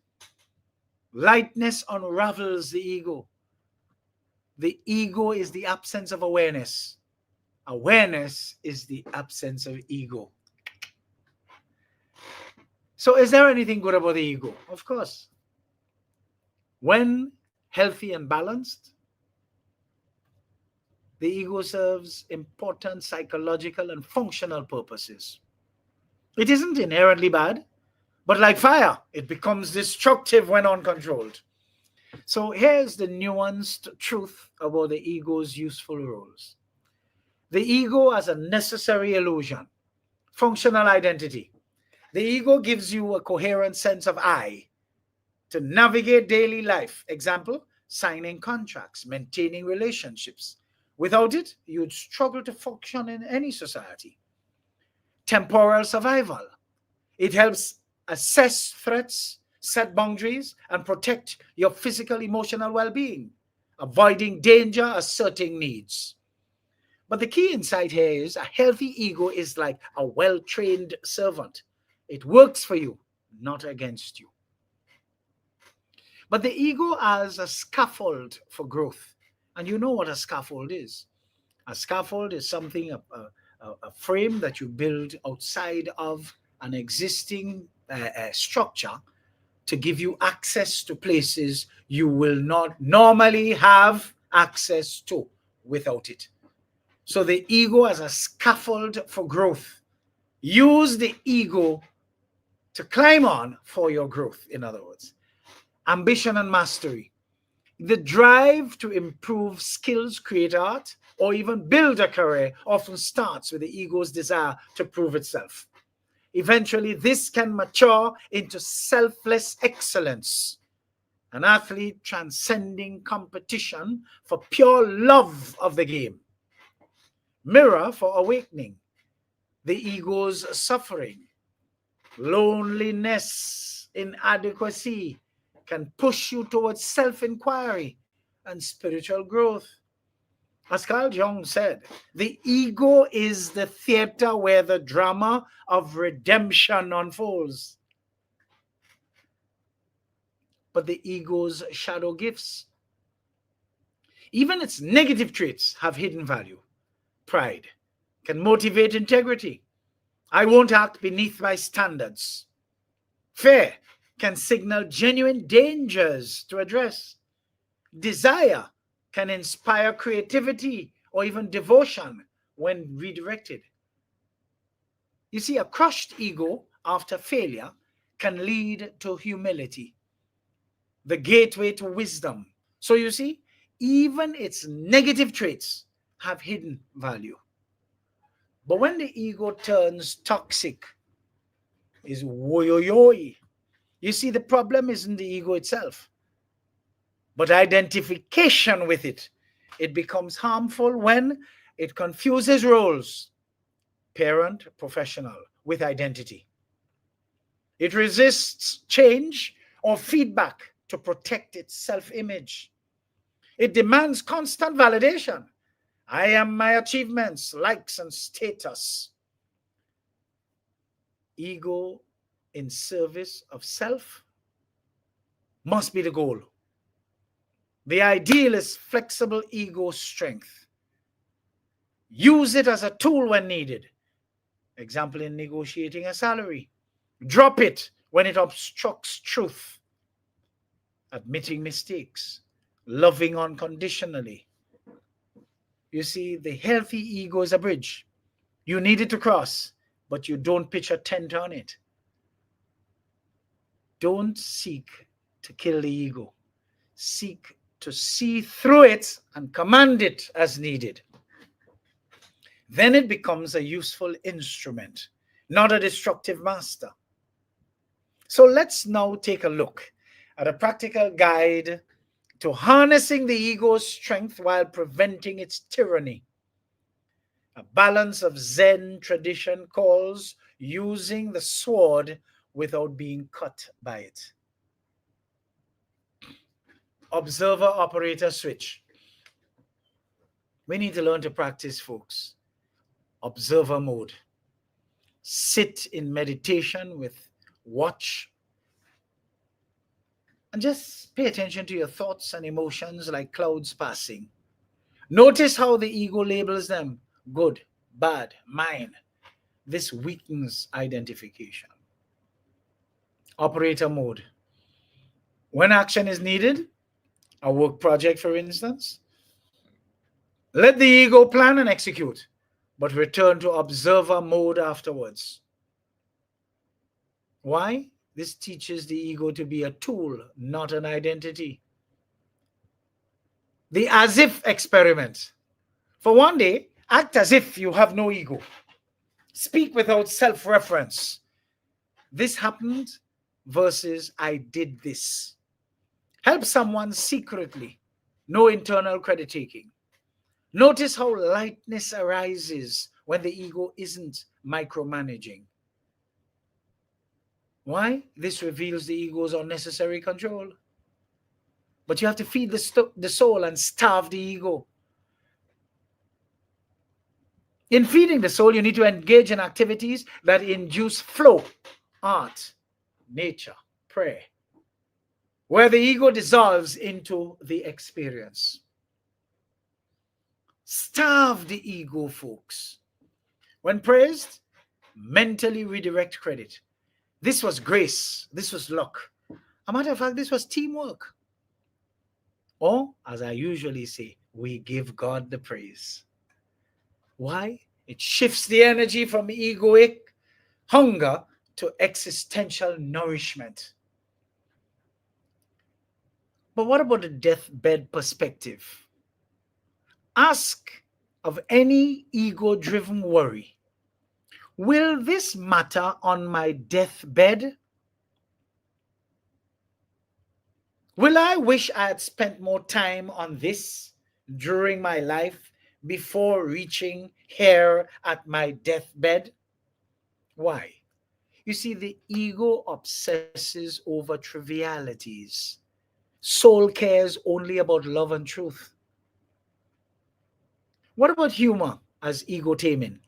Speaker 6: Lightness unravels the ego. The ego is the absence of awareness. Awareness is the absence of ego. So is there anything good about the ego? Of course. When healthy and balanced, the ego serves important psychological and functional purposes. It isn't inherently bad, but like fire, it becomes destructive when uncontrolled. So here's the nuanced truth about the ego's useful roles. The ego as a necessary illusion, functional identity. The ego gives you a coherent sense of I to navigate daily life. Example, signing contracts, maintaining relationships. Without it, you'd struggle to function in any society. Temporal survival. It helps assess threats, set boundaries, and protect your physical, emotional well-being, avoiding danger, asserting needs. But the key insight here is a healthy ego is like a well-trained servant. It works for you, not against you. But the ego as a scaffold for growth. And you know what a scaffold is. A scaffold is something, a frame that you build outside of an existing structure to give you access to places you will not normally have access to without it. So the ego as a scaffold for growth. Use the ego to climb on for your growth, in other words. Ambition and mastery. The drive to improve skills, create art, or even build a career often starts with the ego's desire to prove itself. Eventually, this can mature into selfless excellence. An athlete transcending competition for pure love of the game. Mirror for awakening. The ego's suffering. Loneliness, inadequacy can push you towards self-inquiry and spiritual growth. As Carl Jung said, the ego is the theater where the drama of redemption unfolds. But the ego's shadow gifts, even its negative traits, have hidden value. Pride can motivate integrity. I won't act beneath my standards. Fear can signal genuine dangers to address. Desire can inspire creativity or even devotion when redirected. You see, a crushed ego after failure can lead to humility, the gateway to wisdom. So you see, even its negative traits have hidden value. But when the ego turns toxic, is woyoyoy. You see, the problem isn't the ego itself, but identification with it. It becomes harmful when it confuses roles, parent, professional, with identity. It resists change or feedback to protect its self-image. It demands constant validation. I am my achievements, likes, and status. Ego in service of self must be the goal. The ideal is flexible ego strength. Use it as a tool when needed. Example, in negotiating a salary. Drop it when it obstructs truth. Admitting mistakes. Loving unconditionally. You see, the healthy ego is a bridge. You need it to cross, but you don't pitch a tent on it. Don't seek to kill the ego. Seek to see through it and command it as needed. Then it becomes a useful instrument, not a destructive master. So let's now take a look at a practical guide to harnessing the ego's strength while preventing its tyranny. A balance of Zen tradition calls using the sword without being cut by it. Observer-operator switch. We need to learn to practice, folks. Observer mode. Sit in meditation with watch. And just pay attention to your thoughts and emotions like clouds passing. Notice how the ego labels them. Good, bad, mine. This weakens identification. Operator mode. When action is needed, a work project, for instance, let the ego plan and execute, but return to observer mode afterwards. Why? This teaches the ego to be a tool, not an identity. The as if experiment. For one day, act as if you have no ego. Speak without self-reference. This happened versus I did this. Help someone secretly. No internal credit taking. Notice how lightness arises when the ego isn't micromanaging. Why? This reveals the ego's unnecessary control. But you have to feed the soul and starve the ego. In feeding the soul, you need to engage in activities that induce flow, art, nature, prayer, where the ego dissolves into the experience. Starve the ego, folks. When praised, mentally redirect credit. This was grace. This was luck. A matter of fact, this was teamwork. Or, as I usually say, we give God the praise. Why? It shifts the energy from egoic hunger to existential nourishment. But what about the deathbed perspective? Ask of any ego-driven worry, will this matter on my deathbed? Will I wish I had spent more time on this during my life before reaching here at my deathbed? Why? You see, the ego obsesses over trivialities. Soul cares only about love and truth. What about humor as ego taming?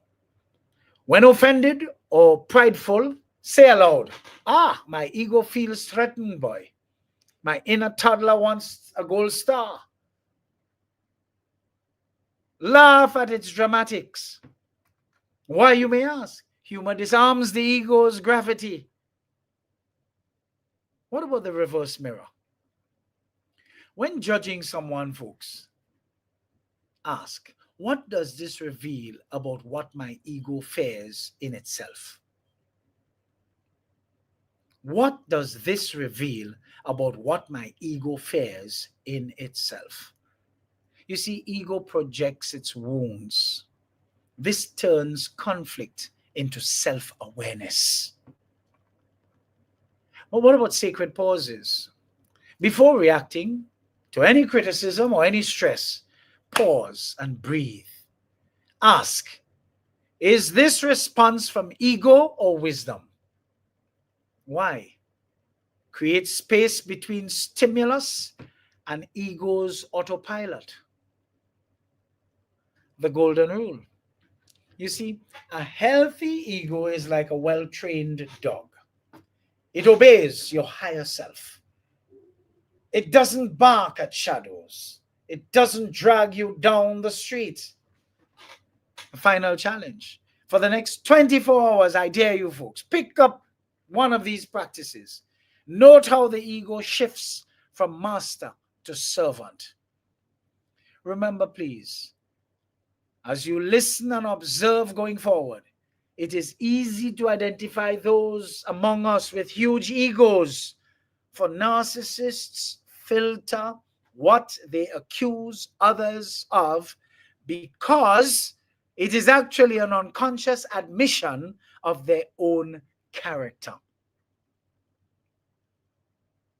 Speaker 6: When offended or prideful, say aloud, my ego feels threatened, boy. My inner toddler wants a gold star. Laugh at its dramatics. Why, you may ask? Humor disarms the ego's gravity. What about the reverse mirror? When judging someone, folks, ask, what does this reveal about what my ego fears in itself? What does this reveal about what my ego fears in itself? You see, ego projects its wounds. This turns conflict into self-awareness. But what about sacred pauses? Before reacting to any criticism or any stress, pause and breathe. Ask, is this response from ego or wisdom? Why? Create space between stimulus and ego's autopilot. The golden rule. You see, a healthy ego is like a well-trained dog. It obeys your higher self. It doesn't bark at shadows. It doesn't drag you down the street. A final challenge. For the next 24 hours, I dare you folks, pick up one of these practices. Note how the ego shifts from master to servant. Remember, please, as you listen and observe going forward, it is easy to identify those among us with huge egos. For narcissists filter what they accuse others of because it is actually an unconscious admission of their own character.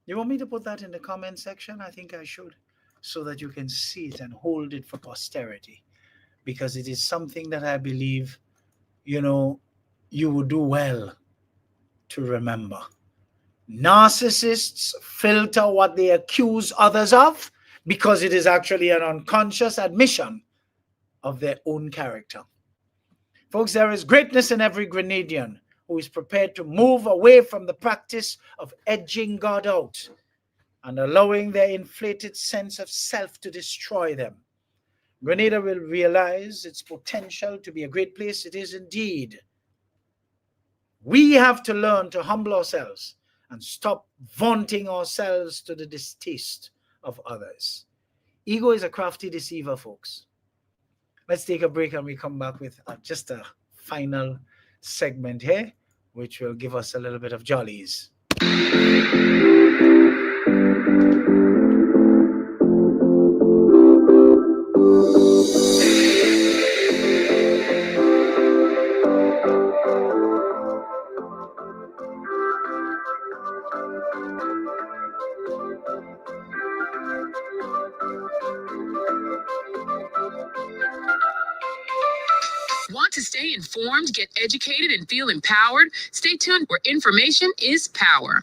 Speaker 6: You want me to put that in the comment section? I think I should, so that you can see it and hold it for posterity, because it is something that I believe, you would do well to remember. Narcissists filter what they accuse others of because it is actually an unconscious admission of their own character. Folks, there is greatness in every Grenadian who is prepared to move away from the practice of edging God out and allowing their inflated sense of self to destroy them. Grenada will realize its potential to be a great place. It is indeed. We have to learn to humble ourselves and stop vaunting ourselves to the distaste of others. Ego is a crafty deceiver, folks. Let's take a break and we come back with just a final segment here, which will give us a little bit of jollies.
Speaker 1: Want to stay informed, get educated, and feel empowered? Stay tuned, where information is power.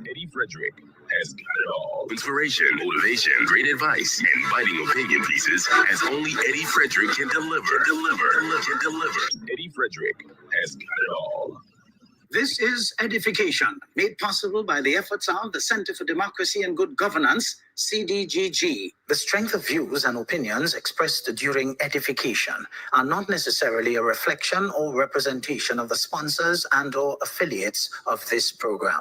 Speaker 2: Eddie Frederick has got it all. Inspiration, motivation, great advice, and biting opinion pieces as only Eddie Frederick can deliver. Eddie Frederick has got it all.
Speaker 3: This is Edification, made possible by the efforts of the Center for Democracy and Good Governance, CDGG. The strength of views and opinions expressed during edification are not necessarily a reflection or representation of the sponsors and/or affiliates of this program.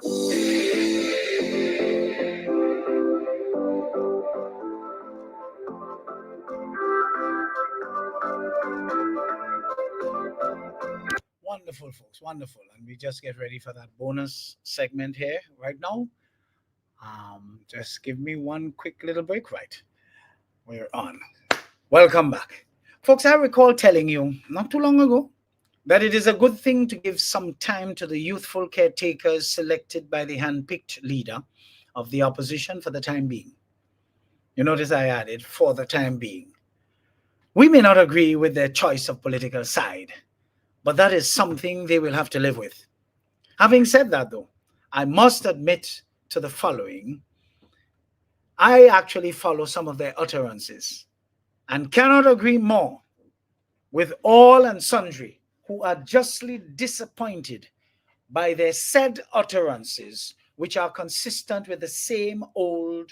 Speaker 6: Wonderful, folks, wonderful. And we just get ready for that bonus segment here right now. Just give me one quick little break. Right, we're on. Welcome back. Folks, I recall telling you not too long ago that it is a good thing to give some time to the youthful caretakers selected by the hand-picked leader of the opposition for the time being. You notice I added, for the time being. We may not agree with their choice of political side, but that is something they will have to live with. Having said that, though, I must admit to the following. I actually follow some of their utterances and cannot agree more with all and sundry who are justly disappointed by their said utterances, which are consistent with the same old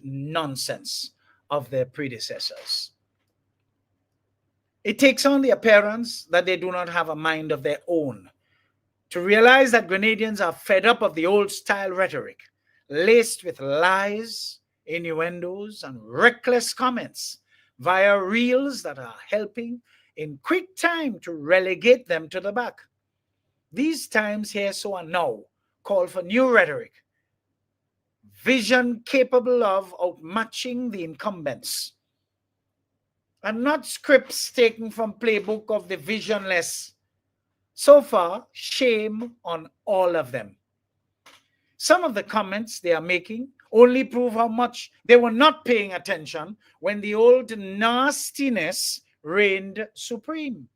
Speaker 6: nonsense of their predecessors. It takes on the appearance that they do not have a mind of their own, to realize that Grenadians are fed up of the old-style rhetoric, laced with lies, innuendos, and reckless comments via reels that are helping in quick time to relegate them to the back. These times here so and now call for new rhetoric, vision capable of outmatching the incumbents, and not scripts taken from playbook of the visionless. So far, shame on all of them. Some of the comments they are making only prove how much they were not paying attention when the old nastiness reigned supreme.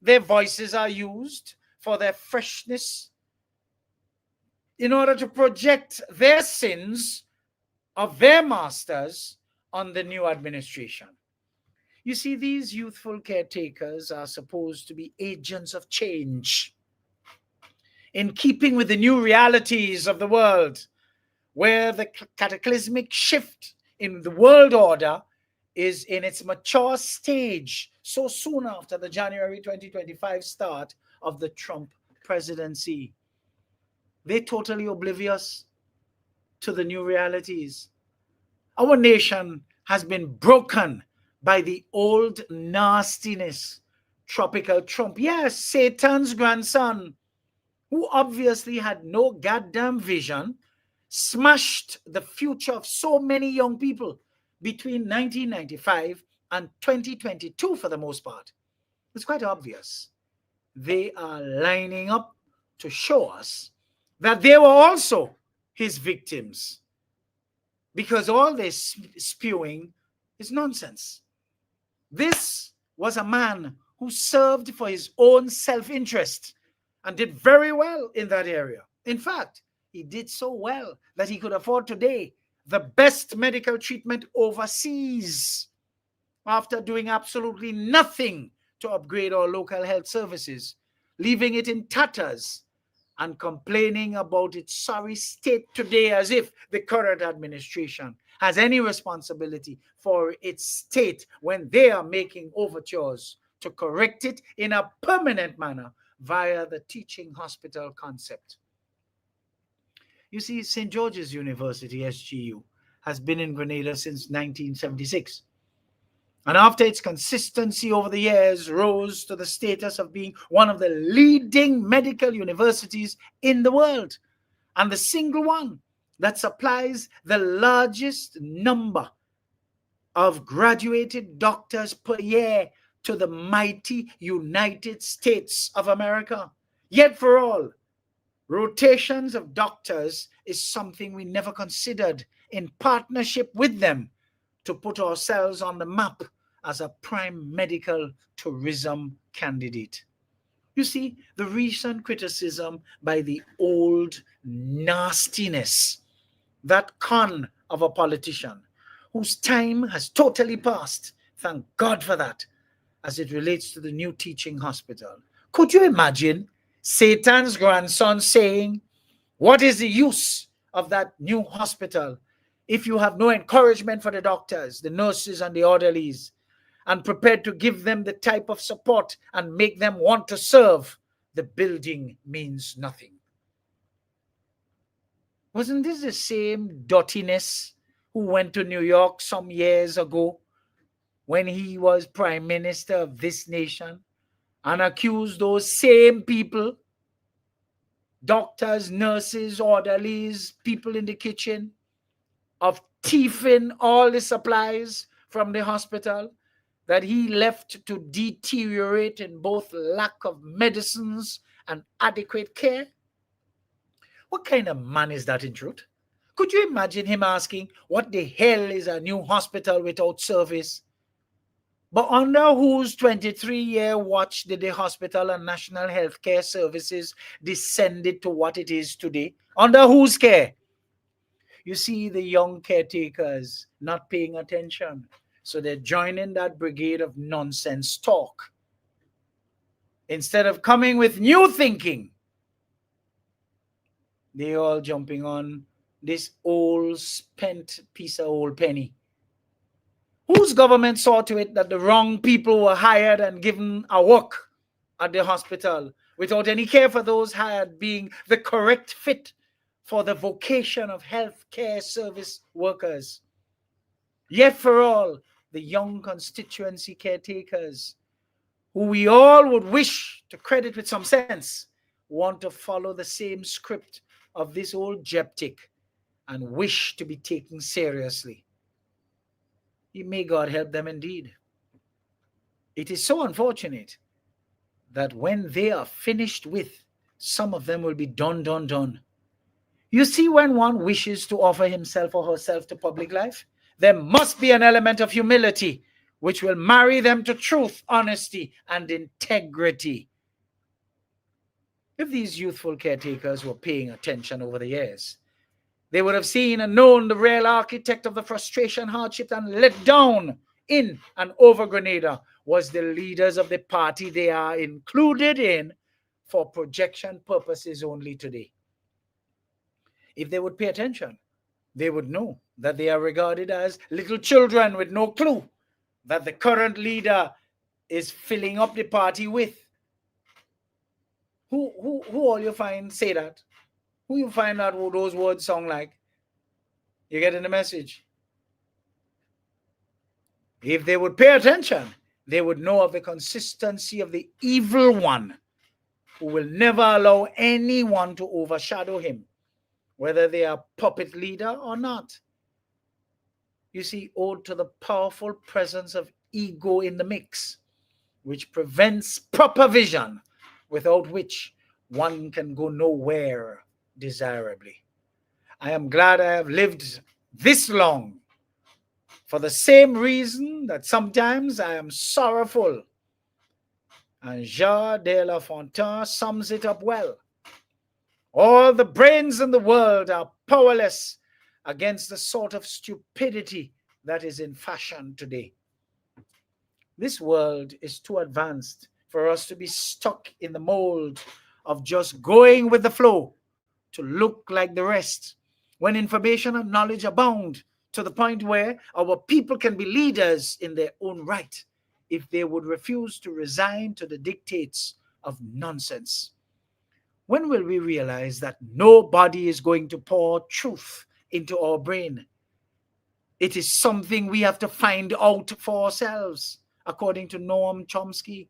Speaker 6: Their voices are used for their freshness in order to project their sins of their masters on the new administration. You see, these youthful caretakers are supposed to be agents of change, in keeping with the new realities of the world, where the cataclysmic shift in the world order is in its mature stage so soon after the January 2025 start of the Trump presidency. They're totally oblivious to the new realities. Our nation has been broken by the old nastiness. Tropical Trump, yes, Satan's grandson, who obviously had no goddamn vision, smashed the future of so many young people between 1995 and 2022 for the most part. It's quite obvious. They are lining up to show us that they were also his victims, because all this spewing is nonsense. This was a man who served for his own self-interest and did very well in that area. In fact, he did so well that he could afford today the best medical treatment overseas after doing absolutely nothing to upgrade our local health services, leaving it in tatters and complaining about its sorry state today as if the current administration has any responsibility for its state when they are making overtures to correct it in a permanent manner via the teaching hospital concept. You see, St. George's University, SGU, has been in Grenada since 1976. And after its consistency over the years rose to the status of being one of the leading medical universities in the world, and the single one that supplies the largest number of graduated doctors per year to the mighty United States of America. Yet for all, rotations of doctors is something we never considered in partnership with them to put ourselves on the map as a prime medical tourism candidate. You see, the recent criticism by the old nastiness, that con of a politician whose time has totally passed, thank God for that, as it relates to the new teaching hospital. Could you imagine Satan's grandson saying, what is the use of that new hospital if you have no encouragement for the doctors, the nurses, and the orderlies, and prepared to give them the type of support and make them want to serve? The building means nothing. Wasn't this the same dirtiness who went to New York some years ago when he was prime minister of this nation and accused those same people, doctors, nurses, orderlies, people in the kitchen, of thieving all the supplies from the hospital that he left to deteriorate in both lack of medicines and adequate care? What kind of man is that in truth? Could you imagine him asking, what the hell is a new hospital without service? But under whose 23-year watch did the hospital and national healthcare services descended to what it is today? Under whose care? You see the young caretakers not paying attention. So they're joining that brigade of nonsense talk. Instead of coming with new thinking, they all jumping on this old spent piece of old penny. Whose government saw to it that the wrong people were hired and given a work at the hospital without any care for those hired being the correct fit for the vocation of healthcare service workers? Yet for all, the young constituency caretakers, who we all would wish to credit with some sense, want to follow the same script of this old Jeptic and wish to be taken seriously. May God help them indeed. It is so unfortunate that when they are finished with, some of them will be done. You see, when one wishes to offer himself or herself to public life, there must be an element of humility which will marry them to truth, honesty, and integrity. If these youthful caretakers were paying attention over the years, they would have seen and known the real architect of the frustration, hardship, and let down in and over Grenada was the leaders of the party they are included in for projection purposes only today. If they would pay attention, they would know that they are regarded as little children with no clue that the current leader is filling up the party with. Who all you find say that? Who you find out what those words sound like? You getting the message? If they would pay attention, they would know of the consistency of the evil one who will never allow anyone to overshadow him, whether they are puppet leader or not. You see, owed to the powerful presence of ego in the mix, which prevents proper vision, without which one can go nowhere desirably. I am glad I have lived this long, for the same reason that sometimes I am sorrowful. And Jean de La Fontaine sums it up well. All the brains in the world are powerless against the sort of stupidity that is in fashion today. This world is too advanced for us to be stuck in the mold of just going with the flow to look like the rest, when information and knowledge abound to the point where our people can be leaders in their own right if they would refuse to resign to the dictates of nonsense. When will we realize that nobody is going to pour truth into our brain? It is something we have to find out for ourselves, according to Noam Chomsky.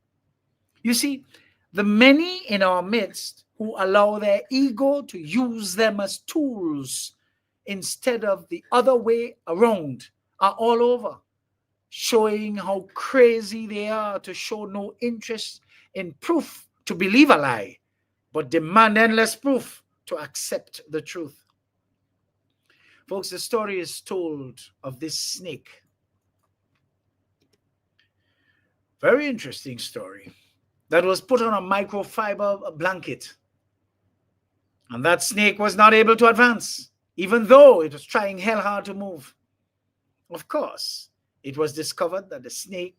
Speaker 6: You see, the many in our midst who allow their ego to use them as tools instead of the other way around are all over, showing how crazy they are to show no interest in proof to believe a lie, but demand endless proof to accept the truth. Folks, the story is told of this snake. Very interesting story. That was put on a microfiber blanket. And that snake was not able to advance, even though it was trying hell hard to move. Of course, it was discovered that the snake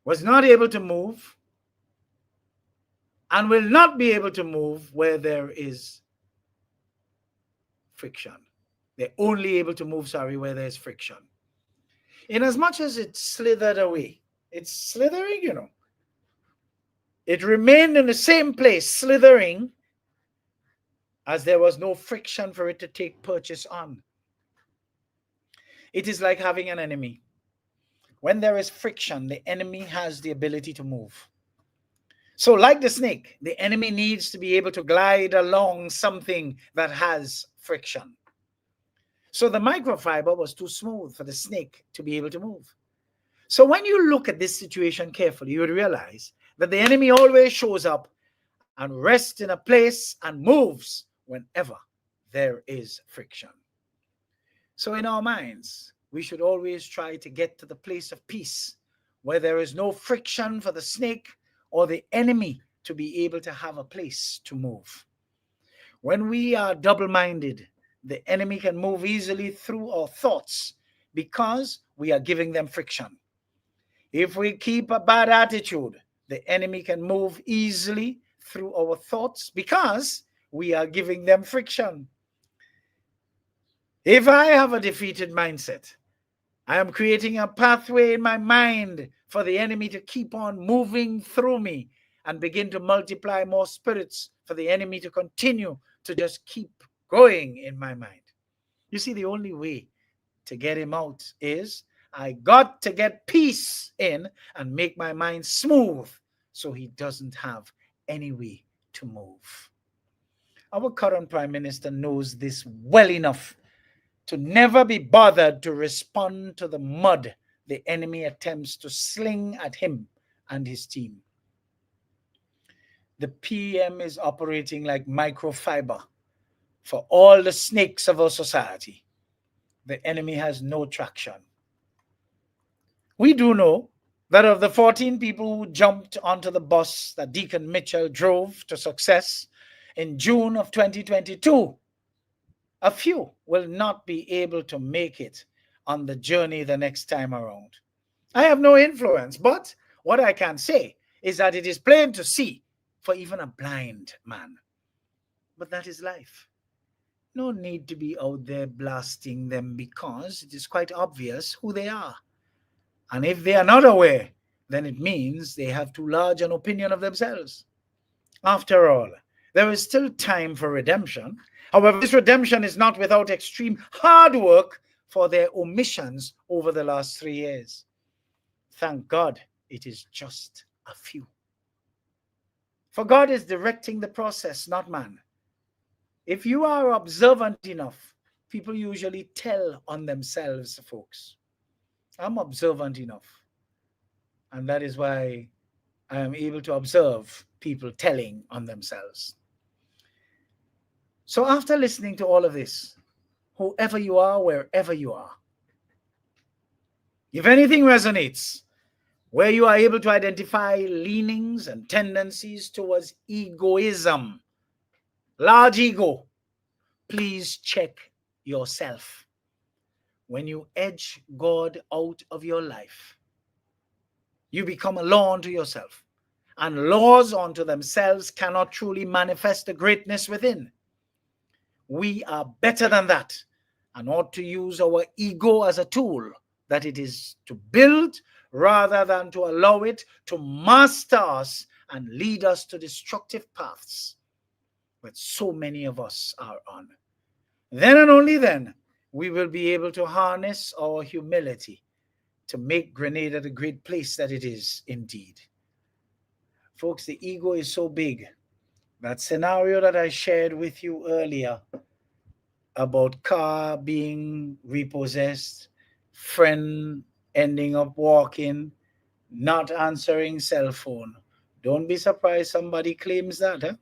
Speaker 6: was not able to move and will not be able to move where there is friction. They're only able to move, where there's friction. In as much as it slithered away, it's slithering, It remained in the same place, slithering, as there was no friction for it to take purchase on. It is like having an enemy. When there is friction, the enemy has the ability to move. So like the snake, the enemy needs to be able to glide along something that has friction. So the microfiber was too smooth for the snake to be able to move. So when you look at this situation carefully, you would realize that the enemy always shows up and rests in a place and moves whenever there is friction. So in our minds, we should always try to get to the place of peace where there is no friction for the snake or the enemy to be able to have a place to move. When we are double-minded, the enemy can move easily through our thoughts because we are giving them friction. If we keep a bad attitude, the enemy can move easily through our thoughts because we are giving them friction. If I have a defeated mindset, I am creating a pathway in my mind for the enemy to keep on moving through me and begin to multiply more spirits for the enemy to continue to just keep going in my mind. You see, the only way to get him out is I got to get peace in and make my mind smooth so he doesn't have any way to move. Our current Prime Minister knows this well enough to never be bothered to respond to the mud the enemy attempts to sling at him and his team. The PM is operating like microfiber for all the snakes of our society. The enemy has no traction. We do know that of the 14 people who jumped onto the bus that Deacon Mitchell drove to success in June of 2022, a few will not be able to make it on the journey the next time around. I have no influence, but what I can say is that it is plain to see for even a blind man. But that is life. No need to be out there blasting them because it is quite obvious who they are. And if they are not aware, then it means they have too large an opinion of themselves. After all, there is still time for redemption. However, this redemption is not without extreme hard work for their omissions over the last 3 years. Thank God it is just a few. For God is directing the process, not man. If you are observant enough, people usually tell on themselves, folks. I'm observant enough. And that is why I am able to observe people telling on themselves. So after listening to all of this, whoever you are, wherever you are, if anything resonates, where you are able to identify leanings and tendencies towards egoism, large ego, please check yourself. When you edge God out of your life, you become a law unto yourself. And laws unto themselves cannot truly manifest the greatness within. We are better than that and ought to use our ego as a tool that it is to build rather than to allow it to master us and lead us to destructive paths that so many of us are on. Then and only then we will be able to harness our humility to make Grenada the great place that it is indeed. Folks, the ego is so big. That scenario that I shared with you earlier about car being repossessed, friend ending up walking, not answering cell phone. Don't be surprised somebody claims that. Huh?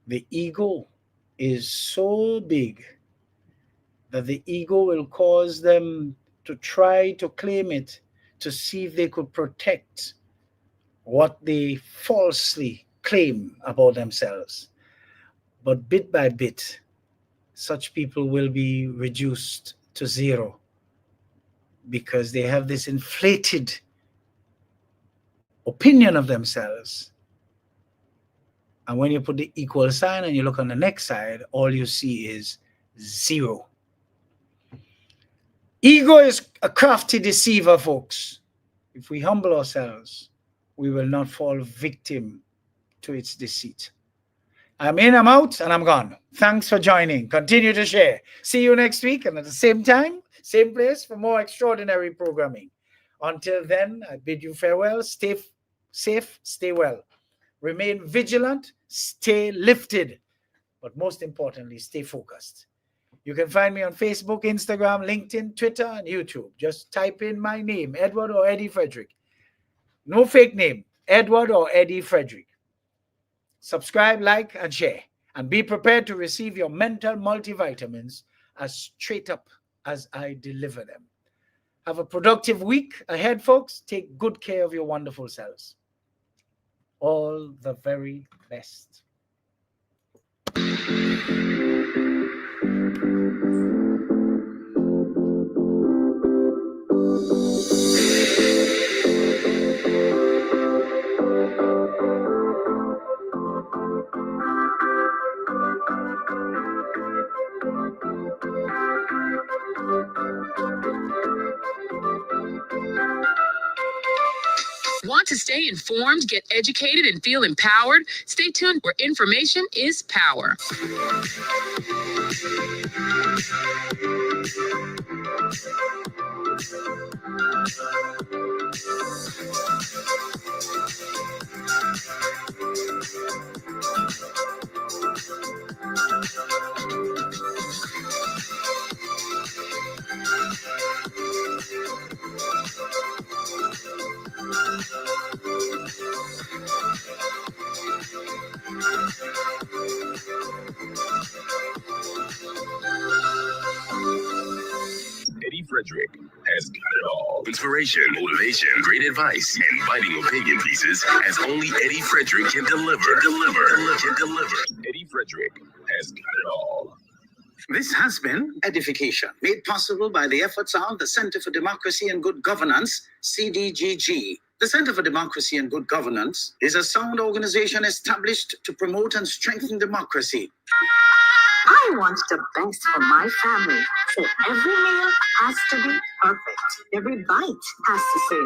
Speaker 6: The ego is so big that the ego will cause them to try to claim it to see if they could protect what they falsely claim about themselves. But bit by bit, such people will be reduced to zero because they have this inflated opinion of themselves. And when you put the equal sign and you look on the next side, all you see is zero. Ego is a crafty deceiver, folks. If we humble ourselves, we will not fall victim to its deceit. I'm in, I'm out, and I'm gone. Thanks for joining. Continue to share. See you next week, and at the same time, same place for more extraordinary programming. Until then, I bid you farewell. Stay safe, stay well. Remain vigilant, stay lifted, but most importantly, stay focused. You can find me on Facebook, Instagram, LinkedIn, Twitter, and YouTube. Just type in my name, Edward or Eddie Frederick. No fake name, Edward or Eddie Frederick. Subscribe, like, and share. And be prepared to receive your mental multivitamins as straight up as I deliver them. Have a productive week ahead, folks. Take good care of your wonderful selves. All the very best.
Speaker 1: Want to stay informed, get educated, and feel empowered? Stay tuned where information is power.
Speaker 2: Eddie Frederick has got it all. Inspiration, motivation, great advice, and biting opinion pieces as only Eddie Frederick can deliver. Eddie Frederick has got it all.
Speaker 3: This has been Edification, made possible by the efforts of the Center for Democracy and Good Governance, CDGG. The Center for Democracy and Good Governance is a sound organization established to promote and strengthen democracy.
Speaker 4: I want the best for my family, so every meal has to be perfect. Every bite has to say,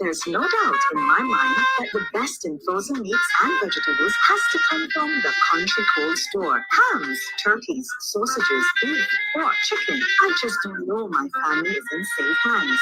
Speaker 4: There's no doubt in my mind that the best in frozen meats and vegetables has to come from the Country Cold Store. Hams, turkeys, sausages, beef, pork, chicken. I just don't know my family is in safe hands.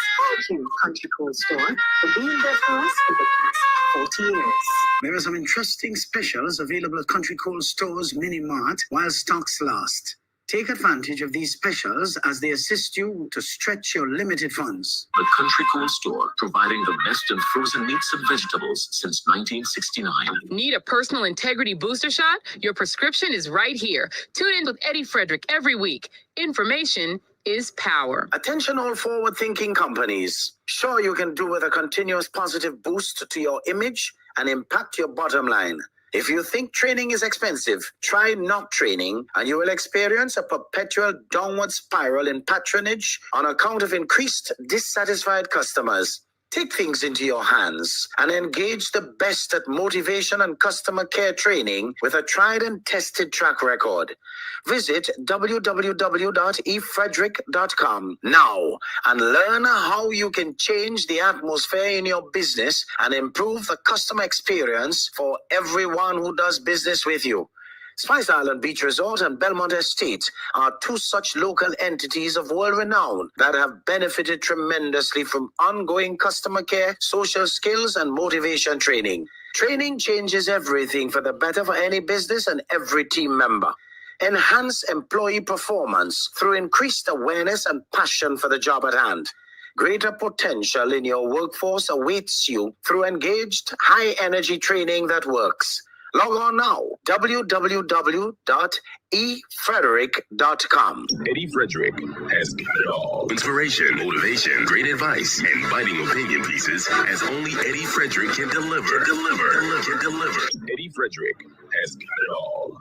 Speaker 4: Thank you, Country Cold Store, for being there for us for the past 40 years.
Speaker 3: There are some interesting specials available at Country Cold Store's Mini Mart while stocks last. Take advantage of these specials as they assist you to stretch your limited funds.
Speaker 5: The Country Cold Store, providing the best in frozen meats and vegetables since 1969.
Speaker 1: Need a personal integrity booster shot? Your prescription is right here. Tune in with Eddie Frederick every week. Information is power.
Speaker 3: Attention all forward-thinking companies. Sure, you can do with a continuous positive boost to your image and impact your bottom line. If you think training is expensive, try not training and you will experience a perpetual downward spiral in patronage on account of increased dissatisfied customers. Take things into your hands and engage the best at motivation and customer care training with a tried and tested track record. Visit www.efrederick.com now and learn how you can change the atmosphere in your business and improve the customer experience for everyone who does business with you. Spice Island Beach Resort and Belmont Estate are two such local entities of world renown that have benefited tremendously from ongoing customer care, social skills, and motivation training. Training changes everything for the better for any business and every team member. Enhance employee performance through increased awareness and passion for the job at hand. Greater potential in your workforce awaits you through engaged, high-energy training that works. Log on now, www.efrederick.com.
Speaker 2: Eddie Frederick has got it all. Inspiration, motivation, great advice, and biting opinion pieces as only Eddie Frederick can deliver. Eddie Frederick has got it all.